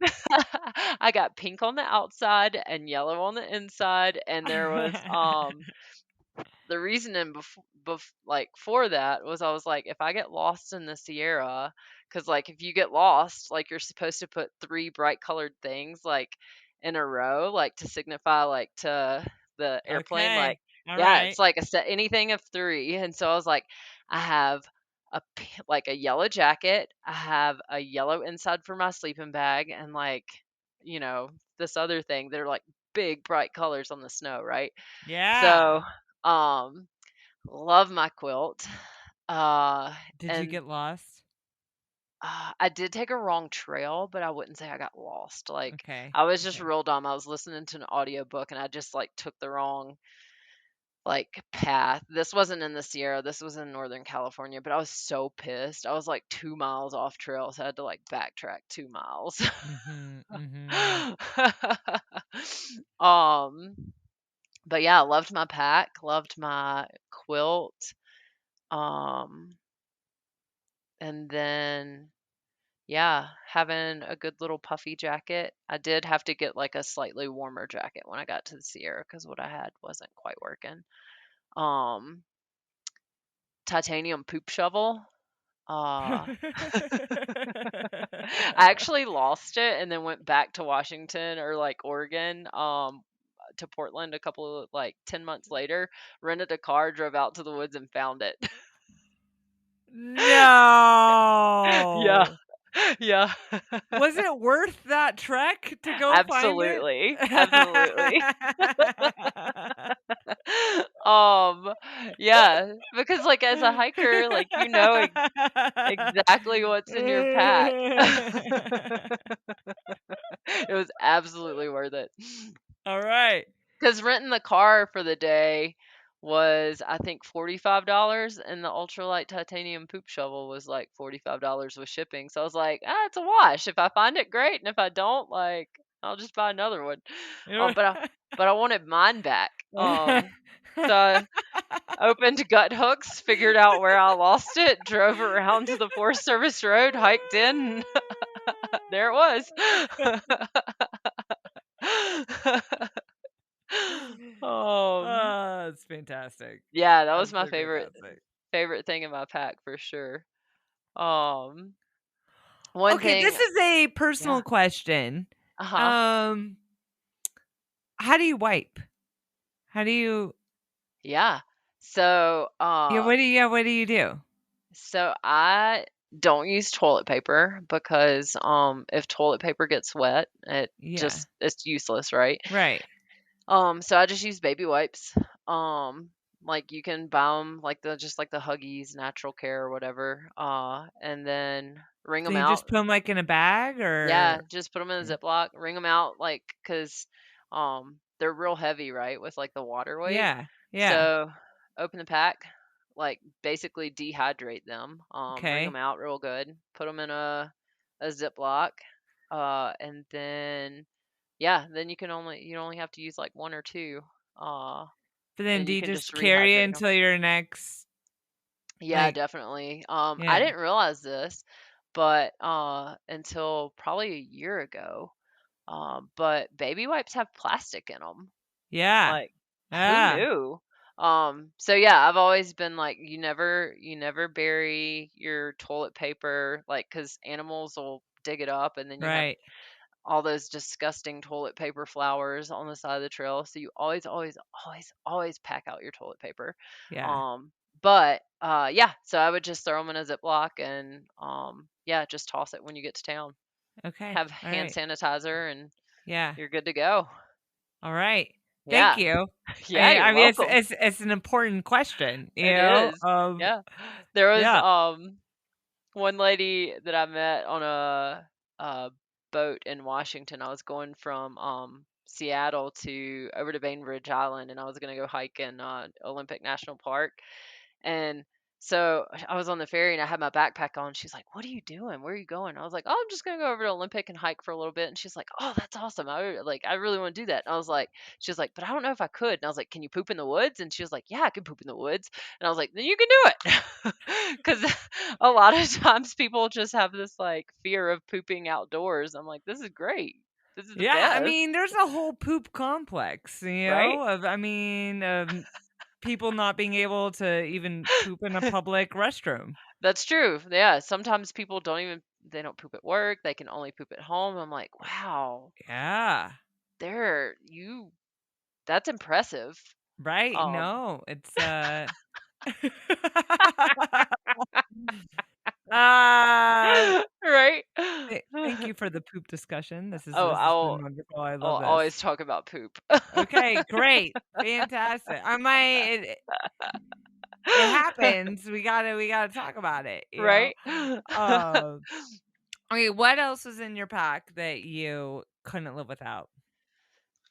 I got pink on the outside and yellow on the inside, and there was the reasoning like for that was I was like, if I get lost in the Sierra, because like if you get lost, like you're supposed to put three bright colored things like in a row, like to signify like to the airplane, like Okay. All yeah, right. it's like a set anything of three. And so I was like, I have like a yellow jacket, I have a yellow inside for my sleeping bag, and like you know this other thing. They're like big bright colors on the snow, right? Yeah. So, um, love my quilt. Uh, Did you and get lost? I did take a wrong trail, but I wouldn't say I got lost. Like, Okay. I was just Okay. real dumb. I was listening to an audiobook and I just like took the wrong like path. This wasn't in the Sierra, this was in Northern California, but I was so pissed. I was like 2 miles off trail, so I had to like backtrack 2 miles. Mhm. Mhm. um, but yeah, I loved my pack, loved my quilt. Um, and then, yeah, having a good little puffy jacket. I did have to get like a slightly warmer jacket when I got to the Sierra because what I had wasn't quite working. Um, Titanium poop shovel. Uh, I actually lost it and then went back to Washington or like Oregon, to Portland a couple of like 10 months later, rented a car, drove out to the woods and found it. Yeah. No. Yeah. Was it worth that trek to go find it? Absolutely. Absolutely. Um, yeah, because, like, as a hiker, like, you know exactly what's in your pack. It was absolutely worth it. All right. Because renting the car for the day was, I think, $45, and the ultralight titanium poop shovel was, like, $45 with shipping, so I was like, "Ah, it's a wash. If I find it, great, and if I don't, like, I'll just buy another one." But I wanted mine back. So I opened gut hooks, figured out where I lost it, drove around to the Forest Service Road, hiked in, there it was. Um, Oh, it's fantastic. yeah, that was my Absolutely fantastic. favorite thing in my pack for sure. Um, one Okay, thing, this is a yeah, personal question. uh-huh, Um, how do you wipe? How do you yeah. So, what do you do? so I don't use toilet paper because if toilet paper gets wet, Yeah. it's useless, right? Right. So I just use baby wipes. Um, like you can buy them like the just like the Huggies Natural Care or whatever. And then wring So them you out. just put them like in a bag Yeah, or just put them in a Ziploc, wring them out like cuz they're real heavy, right? With like the water weight. yeah. Yeah. So open the pack, like basically dehydrate them. Wring them Okay. out real good. Put them in a Ziploc. And then yeah, then you only have to use like one or two. Uh, But then and do you you can just just carry it rehydrate them. until your next Yeah, like definitely. I yeah. didn't realize this, but until probably a year ago. But baby wipes have plastic in them. Yeah. Like, who Yeah. knew? So yeah, I've always been like, you never bury your toilet paper, like, 'cause animals will dig it up, and then you have Right. all those disgusting toilet paper flowers on the side of the trail. So you always, always, always, always pack out your toilet paper. Yeah. Um, but yeah, so I would just throw them in a Ziploc and yeah, just toss it when you get to town. Okay. Have All hand right. sanitizer and Yeah. you're good to go. All right. Thank Yeah. you. Yeah, you're I mean, welcome. it's an important question, It is. Yeah. There was Yeah. one lady that I met on a boat in Washington. I was going from Seattle to over to Bainbridge Island, and I was gonna go hike in Olympic National Park. And so I was on the ferry and I had my backpack on. She's like, "What are you doing? Where are you going?" I was like, "Oh, I'm just gonna go over to Olympic and hike for a little bit." And she's like, "Oh, that's awesome. I really want to do that." And I was like, she was like, "But I don't know if I could." And I was like, "Can you poop in the woods?" And she was like, "Yeah, I can poop in the woods." And I was like, "Then you can do it." Because a lot of times people just have this like fear of pooping outdoors. I'm like, this is great. This is the Yeah, I best, mean, there's a whole poop complex, right? of I mean, people not being able to even poop in a public restroom. That's true. Yeah, sometimes people don't even they don't poop at work. They can only poop at home. I'm like, wow, Yeah. there you. That's impressive. Right. Um, No, it's uh right? thank you for the poop discussion. Oh, This has been I'll wonderful. I I'll love always this. talk about poop. Okay, great. Fantastic. I might it happens. We gotta talk about it, Right? Uh okay, what else was in your pack that you couldn't live without?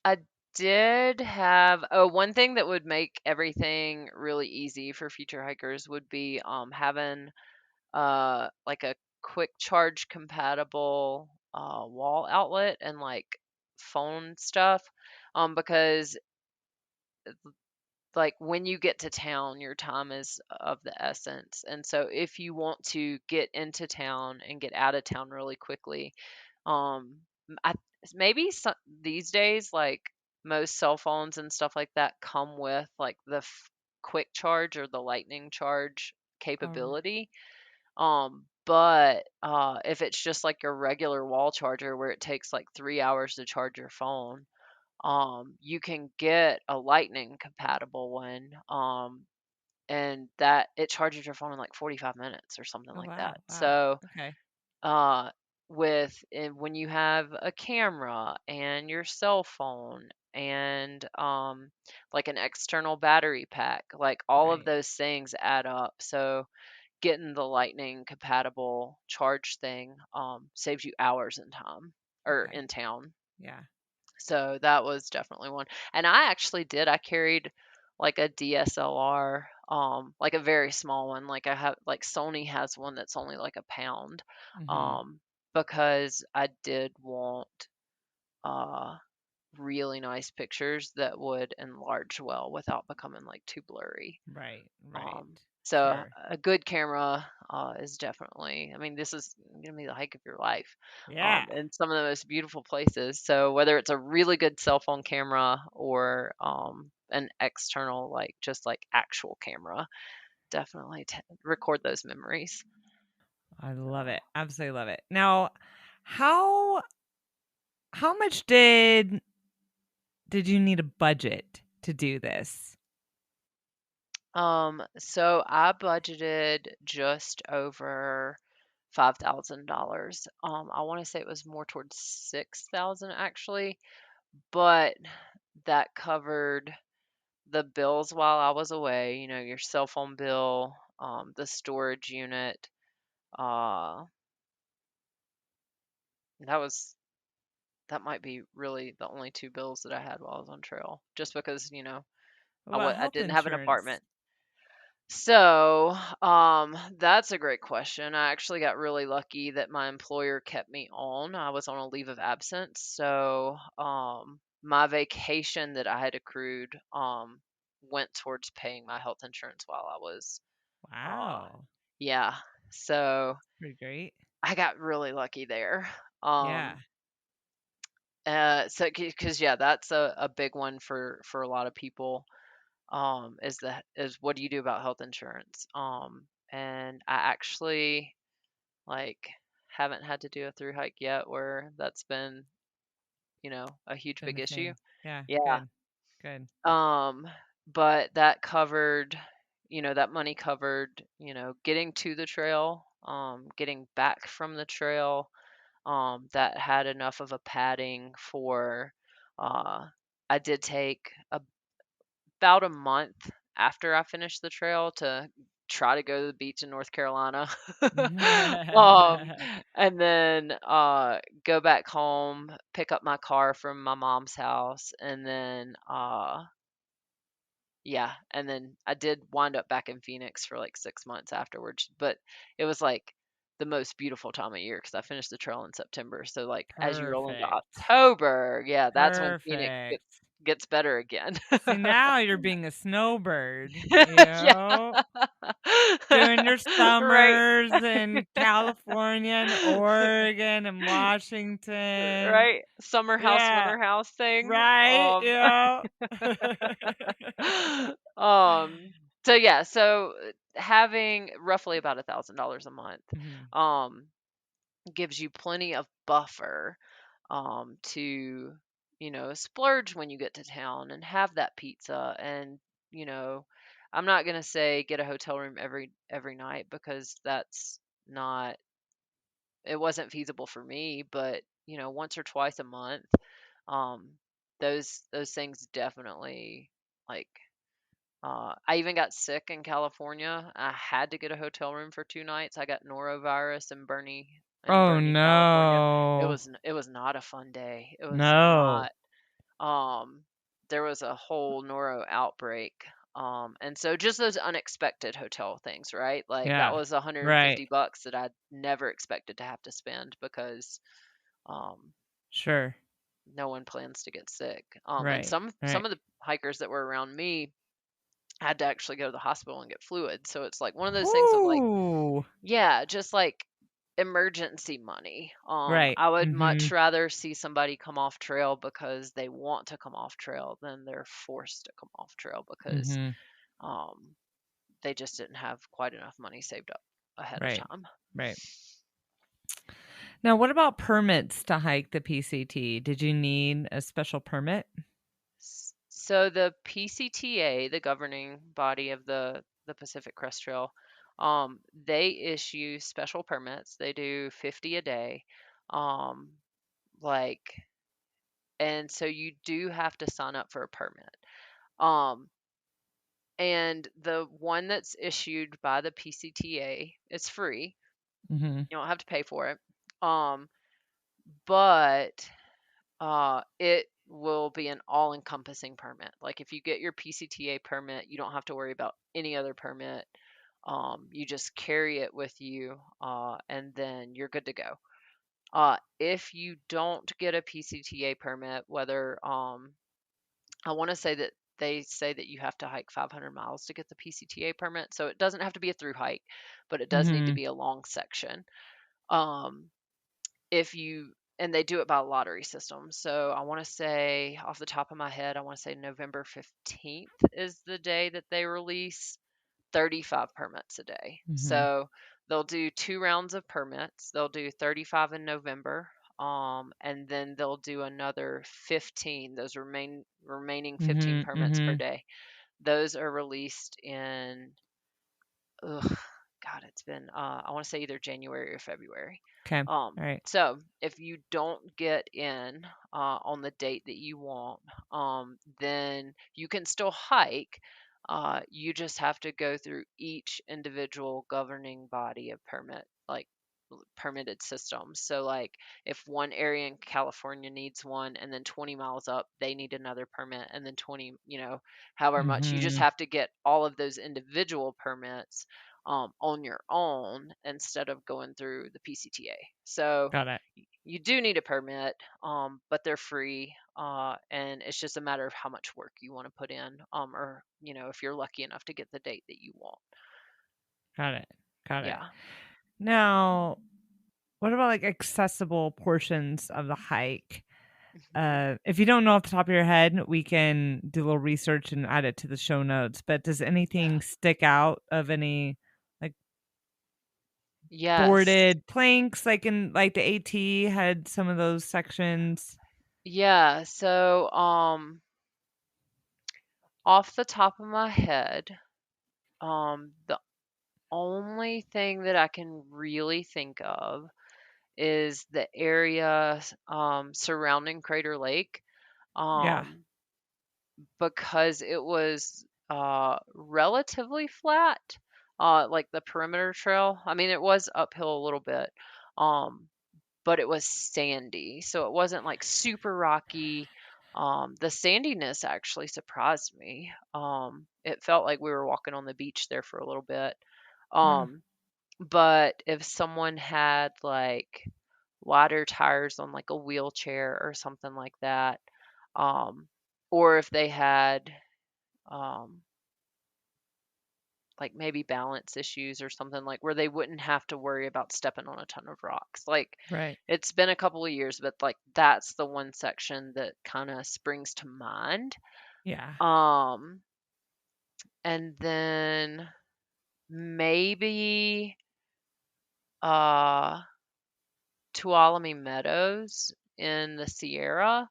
I did have one thing that would make everything really easy for future hikers would be having like a quick charge compatible wall outlet and like phone stuff because like when you get to town your time is of the essence, and so if you want to get into town and get out of town really quickly, um I maybe some, these days like most cell phones and stuff like that come with like the quick charge or the lightning charge Oh, capability. But if it's just like your regular wall charger where it takes like 3 hours to charge your phone, you can get a lightning compatible one. And that it charges your phone in like 45 minutes or something oh like that. wow, wow. So Okay. uh when you have a camera and your cell phone and like an external battery pack, like all of Right. those things add up. So getting the lightning compatible charge thing saves you hours in time or Okay. in town. Yeah. So that was definitely one. And I actually did. I carried like a DSLR, like a very small one. Like I have, like Sony has one that's only like a pound, Mhm. um, because I did want uh really nice pictures that would enlarge well without becoming like too blurry. Right, right. So Sure. a good camera is definitely, I mean, this is going to be the hike of your life, Yeah. and some of the most beautiful places. So whether it's a really good cell phone camera or an external, like just like actual camera, definitely record those memories. I love So, it. Absolutely love it. Now, how how much did you need a budget to do this? so I budgeted just over $5,000. I want to say it was more towards 6,000 actually, but that covered the bills while I was away, you know, your cell phone bill, the storage unit. Uh, that was that might be really the only two bills that I had while I was on trail, just because, you know, What about I health didn't have an insurance? apartment. So, that's a great question. I actually got really lucky that my employer kept me on. I was on a leave of absence. So, my vacation that I had accrued, went towards paying my health insurance while I was, uh, Wow. yeah. So Pretty great. I got really lucky there. Yeah. Um, so because yeah, that's a big one for a lot of people. Is what do you do about health insurance? And I actually like haven't had to do a through hike yet where that's been a huge been big the issue. same. Yeah, Yeah. good. Good. Um, but that covered, that money covered, getting to the trail, getting back from the trail, that had enough of a padding for, uh, I did take about a month after I finished the trail to try to go to the beach in North Carolina. um, and then go back home, pick up my car from my mom's house, and then yeah, and then I did wind up back in Phoenix for like 6 months afterwards, but it was like the most beautiful time of year because I finished the trail in September. So like as you roll into Perfect. October, yeah, that's when Phoenix Perfect. gets better again. See, now you're being a snowbird, Yeah. doing your Right. summers in California and Oregon and Washington. Right. Summer house, Yeah, winter house thing. right, Um, so yeah, so having roughly about $1,000 a month, Mhm. um, gives you plenty of buffer, to, splurge when you get to town and have that pizza. And, you know, I'm not gonna say get a hotel room every night because that's not it wasn't feasible for me, but once or twice a month, um, those things definitely like I even got sick in California. I had to get a hotel room for 2 nights. I got norovirus in Oh Bernie, California. no. It was not a fun day. It was No. not. Um, there was a whole noro outbreak. And so just those unexpected hotel things, right? Like that Yeah. was Right. $150 that I never expected to have to spend because um, Sure. no one plans to get sick. And Right. some Right. of the hikers that were around me had to actually go to the hospital and get fluid. So it's like one of those things of like, Ooh. yeah, just like emergency money. Right. I would much Mhm. rather see somebody come off trail because they want to come off trail than they're forced to come off trail because Mhm. um, they just didn't have quite enough money saved up ahead of Right. time. Right. Now, what about permits to hike the PCT? Did you need a special permit? So the PCTA, the governing body of the Pacific Crest Trail, they issue special permits. They do 50 a day. Um, like, and so you do have to sign up for a permit. Um, and the one that's issued by the PCTA is free. Mhm. You don't have to pay for it. But it will be an all-encompassing permit. Like if you get your PCTA permit, you don't have to worry about any other permit. You just carry it with you, and then you're good to go. If you don't get a PCTA permit, whether I want to say that they say that you have to hike 500 miles to get the PCTA permit, so it doesn't have to be a through hike, but it does need to Mhm. be a long section. Um, if you and they do it by lottery system. So I want to say off the top of my head, I want to say November 15th is the day that they release 35 permits a day. Mhm. So they'll do 2 rounds of permits. They'll do 35 in November. And then they'll do another 15, those remaining 15 Mhm. permits per Mhm. day. Those are released in, ugh, God, it's been, I want to say either January or February. Okay. All right. So if you don't get in on the date that you want, then you can still hike. You just have to go through each individual governing body of permitted systems. So like if one area in California needs one and then 20 miles up they need another permit and then 20, however much, you just Mhm. have to get all of those individual permits on your own instead of going through the PCTA. So Got it. you do need a permit, but they're free, and it's just a matter of how much work you want to put in, or if you're lucky enough to get the date that you want. Got it. Got it. Yeah. Now, what about like accessible portions of the hike? Mhm. If you don't know off the top of your head, we can do a little research and add it to the show notes. But does Yeah. anything stick out of any like Yes. boarded planks, like in like the AT had some of those sections? Yeah, so off the top of my head, the only thing that I can really think of is the area surrounding Crater Lake. Yeah. Um, because it was relatively flat, like the perimeter trail. I mean, it was uphill a little bit, um, but it was sandy, so it wasn't like super rocky. The sandiness actually surprised me. It felt like we were walking on the beach there for a little bit. Yeah. Um, but if someone had like wider tires on like a wheelchair or something like that, um, or if they had um, like maybe balance issues or something like where they wouldn't have to worry about stepping on a ton of rocks. Like Right. it's been a couple of years, but like that's the one section that kind of springs to mind. Yeah. Um, and then maybe uh Tuolumne Meadows in the Sierra.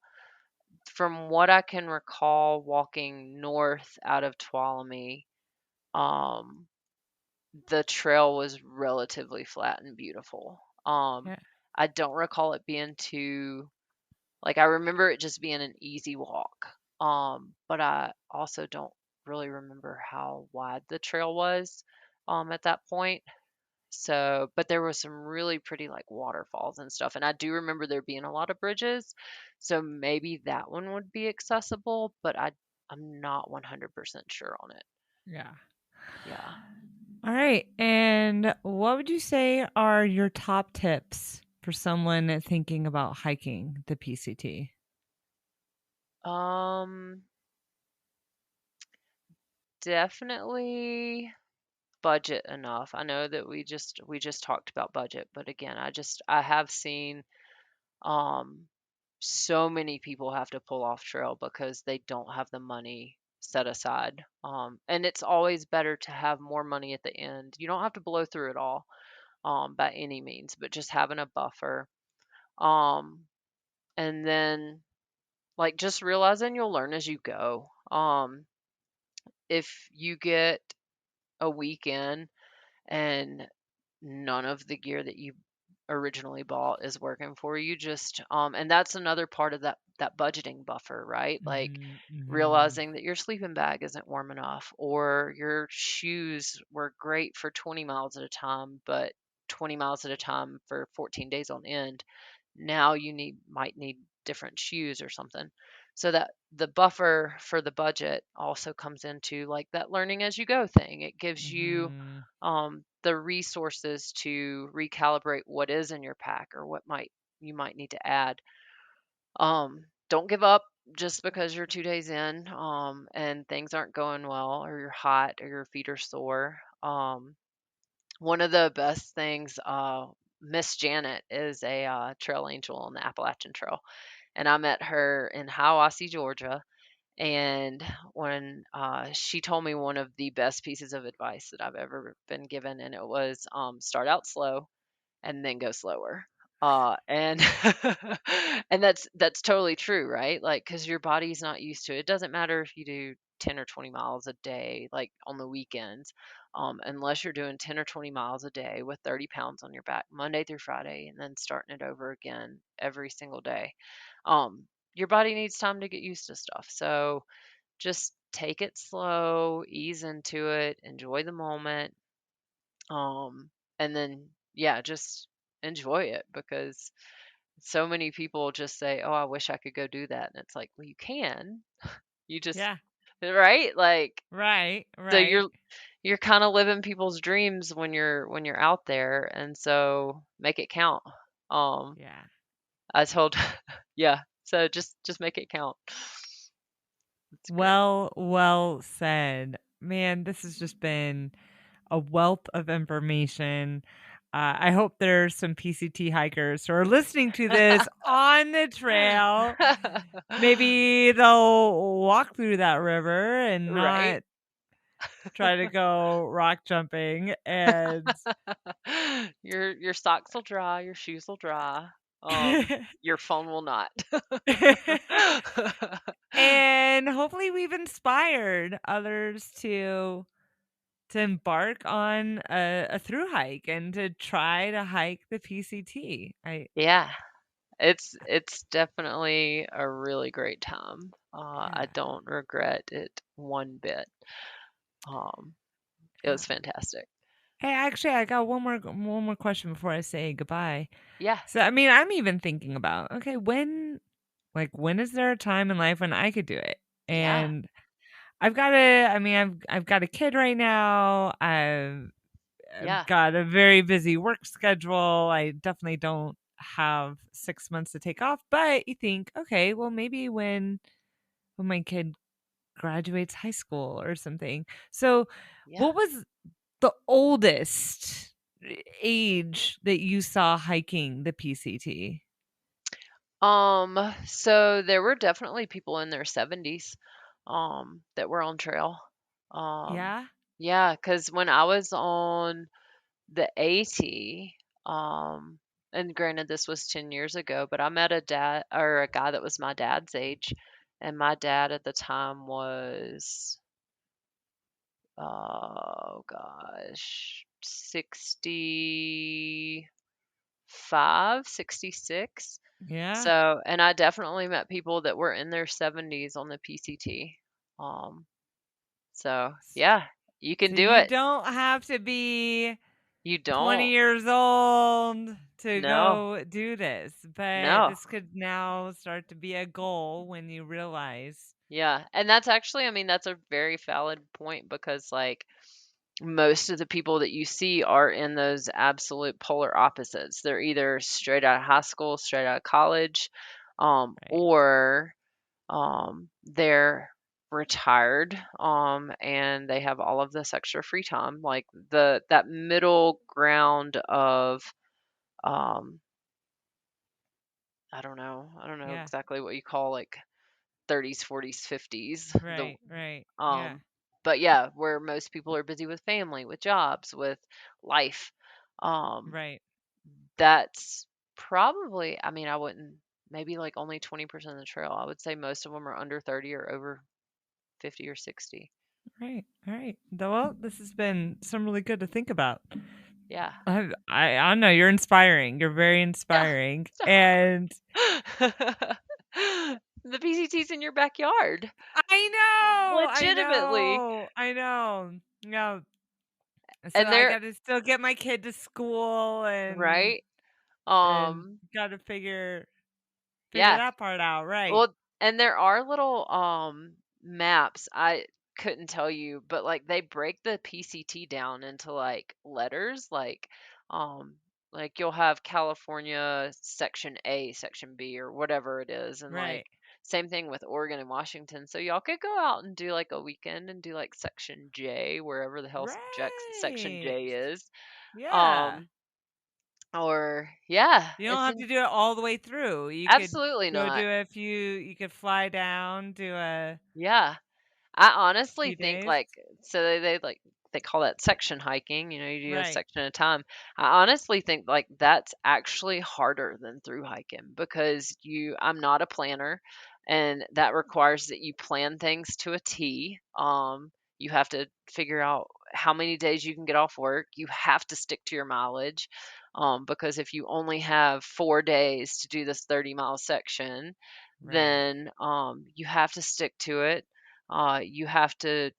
From what I can recall walking north out of Tuolumne, um, the trail was relatively flat and beautiful. Yeah. I don't recall it being too like I remember it just being an easy walk. But I also don't really remember how wide the trail was at that point. So, but there was some really pretty like waterfalls and stuff, and I do remember there being a lot of bridges. So maybe that one would be accessible, but I'm not 100% sure on it. Yeah. Yeah. All right. And what would you say are your top tips for someone thinking about hiking the PCT? Um, Definitely budget enough. I know that we just talked about budget, but again, I have seen um so many people have to pull off trail because they don't have the money set aside. And it's always better to have more money at the end. You don't have to blow through it all by any means, but just having a buffer. Um, and then like just realizing you'll learn as you go. If you get a weekend and none of the gear that you originally bought is working for you, just and that's another part of that budgeting buffer, right? Like Hmm. Hmm. realizing that your sleeping bag isn't warm enough or your shoes were great for 20 miles at a time, but 20 miles at a time for 14 days on end, now you might need different shoes or something. So that the buffer for the budget also comes into like that learning as you go thing. It gives you Hmm. the resources to recalibrate what is in your pack or what might you might need to add. Don't give up just because you're 2 days in and things aren't going well or you're hot or your feet are sore. One of the best things, Miss Janet is a trail angel on the Appalachian Trail, and I met her in Hiawassee, Georgia. And when she told me one of the best pieces of advice that I've ever been given, and it was start out slow and then go slower. And and that's totally true, right? Like, because your body's not used to it. It doesn't matter if you do 10 or 20 miles a day, like on the weekends, unless you're doing 10 or 20 miles a day with 30 pounds on your back, Monday through Friday, and then starting it over again every single day. Your body needs time to get used to stuff. So just take it slow, ease into it, enjoy the moment, and then yeah, just enjoy it because so many people just say, "Oh, I wish I could go do that." And it's like, "Well, you can. You just Yeah. right? Like Right. so Right. you're kind of living people's dreams when you're out there, and so make it count." Um Yeah. I told yeah, so just make it count. It's good. Well said. Man, this has just been a wealth of information. I hope there's some PCT hikers who are listening to this on the trail. Maybe they'll walk through that river and Right? not try to go rock jumping. And Your socks will dry, your shoes will dry. Your phone will not. And hopefully we've inspired others to embark on a through hike and to try to hike the PCT. Yeah, it's definitely a really great time. I Yeah, don't regret it one bit. Um, it yeah. was fantastic. Hey, actually, I got one more question before I say goodbye. Yeah, So, I mean, I'm even thinking about, okay, when is there a time in life when I could do it? yeah, And I've got a kid right now. I've yeah, got a very busy work schedule. I definitely don't have 6 months to take off, but you think, okay, well, maybe when my kid graduates high school or something. So, yeah. what was the oldest age that you saw hiking the PCT? So there were definitely people in their 70s, that were on trail. Um, Yeah? yeah, because when I was on the AT, and granted this was 10 years ago, but I met a guy that was my dad's age, and my dad at the time was, oh gosh, 65, 66. Yeah? So, and I definitely met people that were in their 70s on the PCT. Um, so S yeah, you can so do you it. don't have to be You 20 don't. years old to No, go do this, but no. this could now start to be a goal when you realize. Yeah. And that's actually, I mean, that's a very valid point because like most of the people that you see are in those absolute polar opposites. They're either straight out of high school, straight out of college, Right, or they're retired, and they have all of this extra free time. Like that middle ground of, um, I don't know yeah, exactly what you call like 30s, 40s, 50s. right, yeah, Um, but yeah, where most people are busy with family, with jobs, with life. Um, right, that's probably, I mean, I wouldn't, maybe like only 20% of the trail. I would say most of them are under 30 or over 50 or 60. right, right. Well, this has been some really good to think about. Yeah. I don't know, you're inspiring. You're very inspiring, and The PCT's in your backyard. I Legitimately. know, I know. Yeah, so And I they're gotta still get my kid to school right. and Um, gotta figure yeah. that part out, right. Well, and there are little maps. I couldn't tell you, but like they break the PCT down into like letters, um like you'll have California section A, section B or whatever it is, and like Right. same thing with Oregon and Washington. So y'all could go out and do like a weekend and do like section J, wherever the hell section Right. J is. Yeah. Um or yeah, You don't it's have to do it all the way through. You could absolutely go not. do a few you could fly down, do a Yeah. I honestly few think days. like so they like they call that section hiking, you know, you do a Right. section at a time. I honestly think like that's actually harder than through hiking because I'm not a planner and that requires that you plan things to a T. You have to figure out how many days you can get off work. You have to stick to your mileage. Because if you only have 4 days to do this 30-mile section, Right. then you have to stick to it. You have to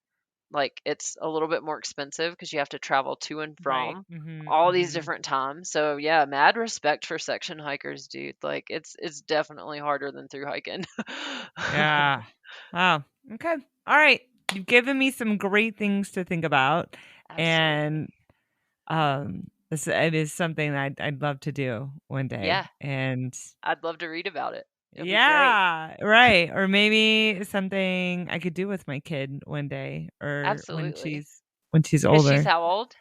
like it's a little bit more expensive because you have to travel to and Right. from Mhm. all these Mhm. different times. So yeah, mad respect for section hikers, dude. Like it's definitely harder than through hiking. Yeah. Wow. Okay. All right. You've given me some great things to think about, Absolutely. and this it is something I'd love to do one Yeah, day. And I'd love to read about it. It'll be great. yeah, right. Or maybe something I could do with my kid one day, or Absolutely. when she's Because she's older. how old?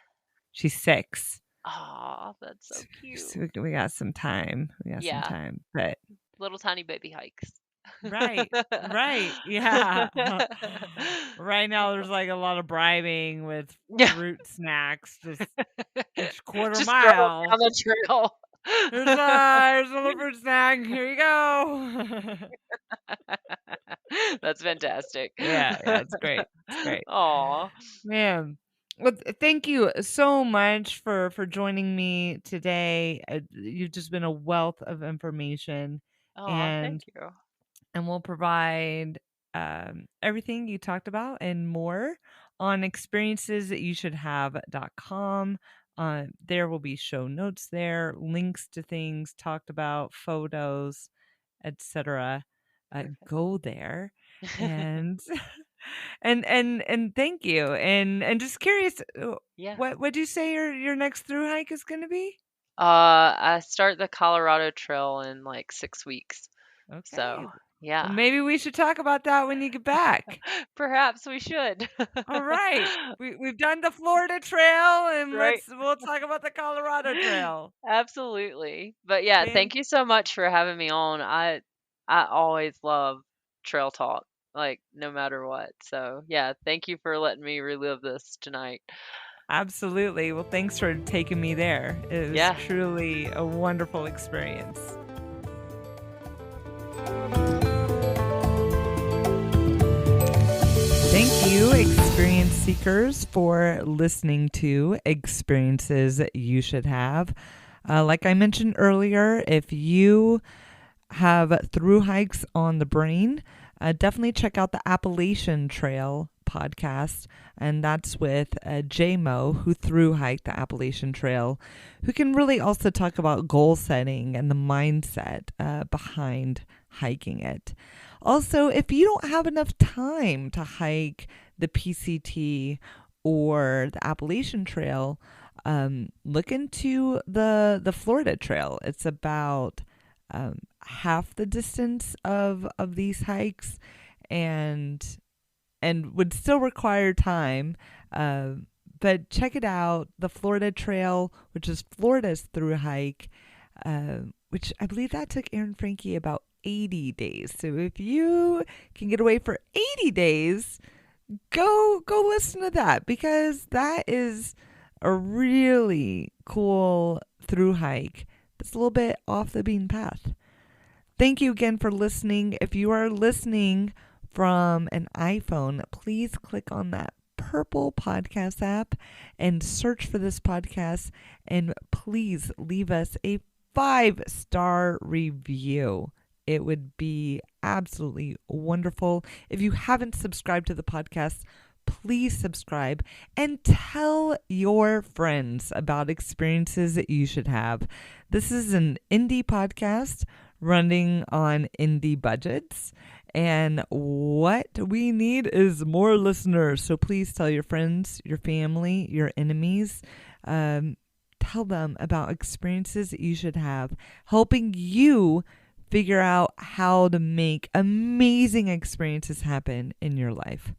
She's 6. Oh, that's so cute. So we got some time. We got some Yeah, time. But little tiny baby hikes. right. Right. Yeah. Right now there's like a lot of bribing with Yeah, fruit snacks just each quarter just throw them mile. down the trail. Here's a leopard snack. Here you go. That's fantastic. Yeah, it's great. It's great. Aw. Man. Well, thank you so much for joining me today. You've just been a wealth of information, Aw, thank and you. we'll provide everything you talked about and more on experiences that you should have.com. There will be show notes there, links to things talked about, photos, etc. Perfect. Go there and and thank you. And just curious, Yeah. what do you say your next through hike is going to be? I start the Colorado Trail in like 6 weeks. Okay. So, Well, yeah. maybe we should talk about that when you get back. Perhaps we should. All right. We've done the Florida Trail, and Right? we'll talk about the Colorado Trail. Absolutely. But yeah, Fan thank you so much for having me on. I always love trail talk, like no matter what. So, yeah, thank you for letting me relive this tonight. Absolutely. Well, thanks for taking me there. It was Yeah. truly a wonderful experience. Thank you, experience seekers, for listening to Experiences You Should Have. Like I mentioned earlier, if you have through hikes on the brain, definitely check out the Appalachian Trail podcast. And that's with J-Mo, who through hiked the Appalachian Trail, who can really also talk about goal setting and the mindset behind hiking it. Also, if you don't have enough time to hike the PCT or the Appalachian Trail, look into the Florida Trail. It's about half the distance of these hikes, and would still require time. But check it out. The Florida Trail, which is Florida's through hike, which I believe that took Aaron Frankie about 80 days. So if you can get away for 80 days, go listen to that, because that is a really cool through hike that's a little bit off the beaten path. Thank you again for listening. If you are listening from an iPhone, please click on that purple podcast app and search for this podcast, and please leave us a 5-star review. It would be absolutely wonderful. If you haven't subscribed to the podcast, please subscribe and tell your friends about experiences that you should have. This is an indie podcast running on indie budgets, and what we need is more listeners. So please tell your friends, your family, your enemies. Tell them about experiences that you should have, helping you figure out how to make amazing experiences happen in your life.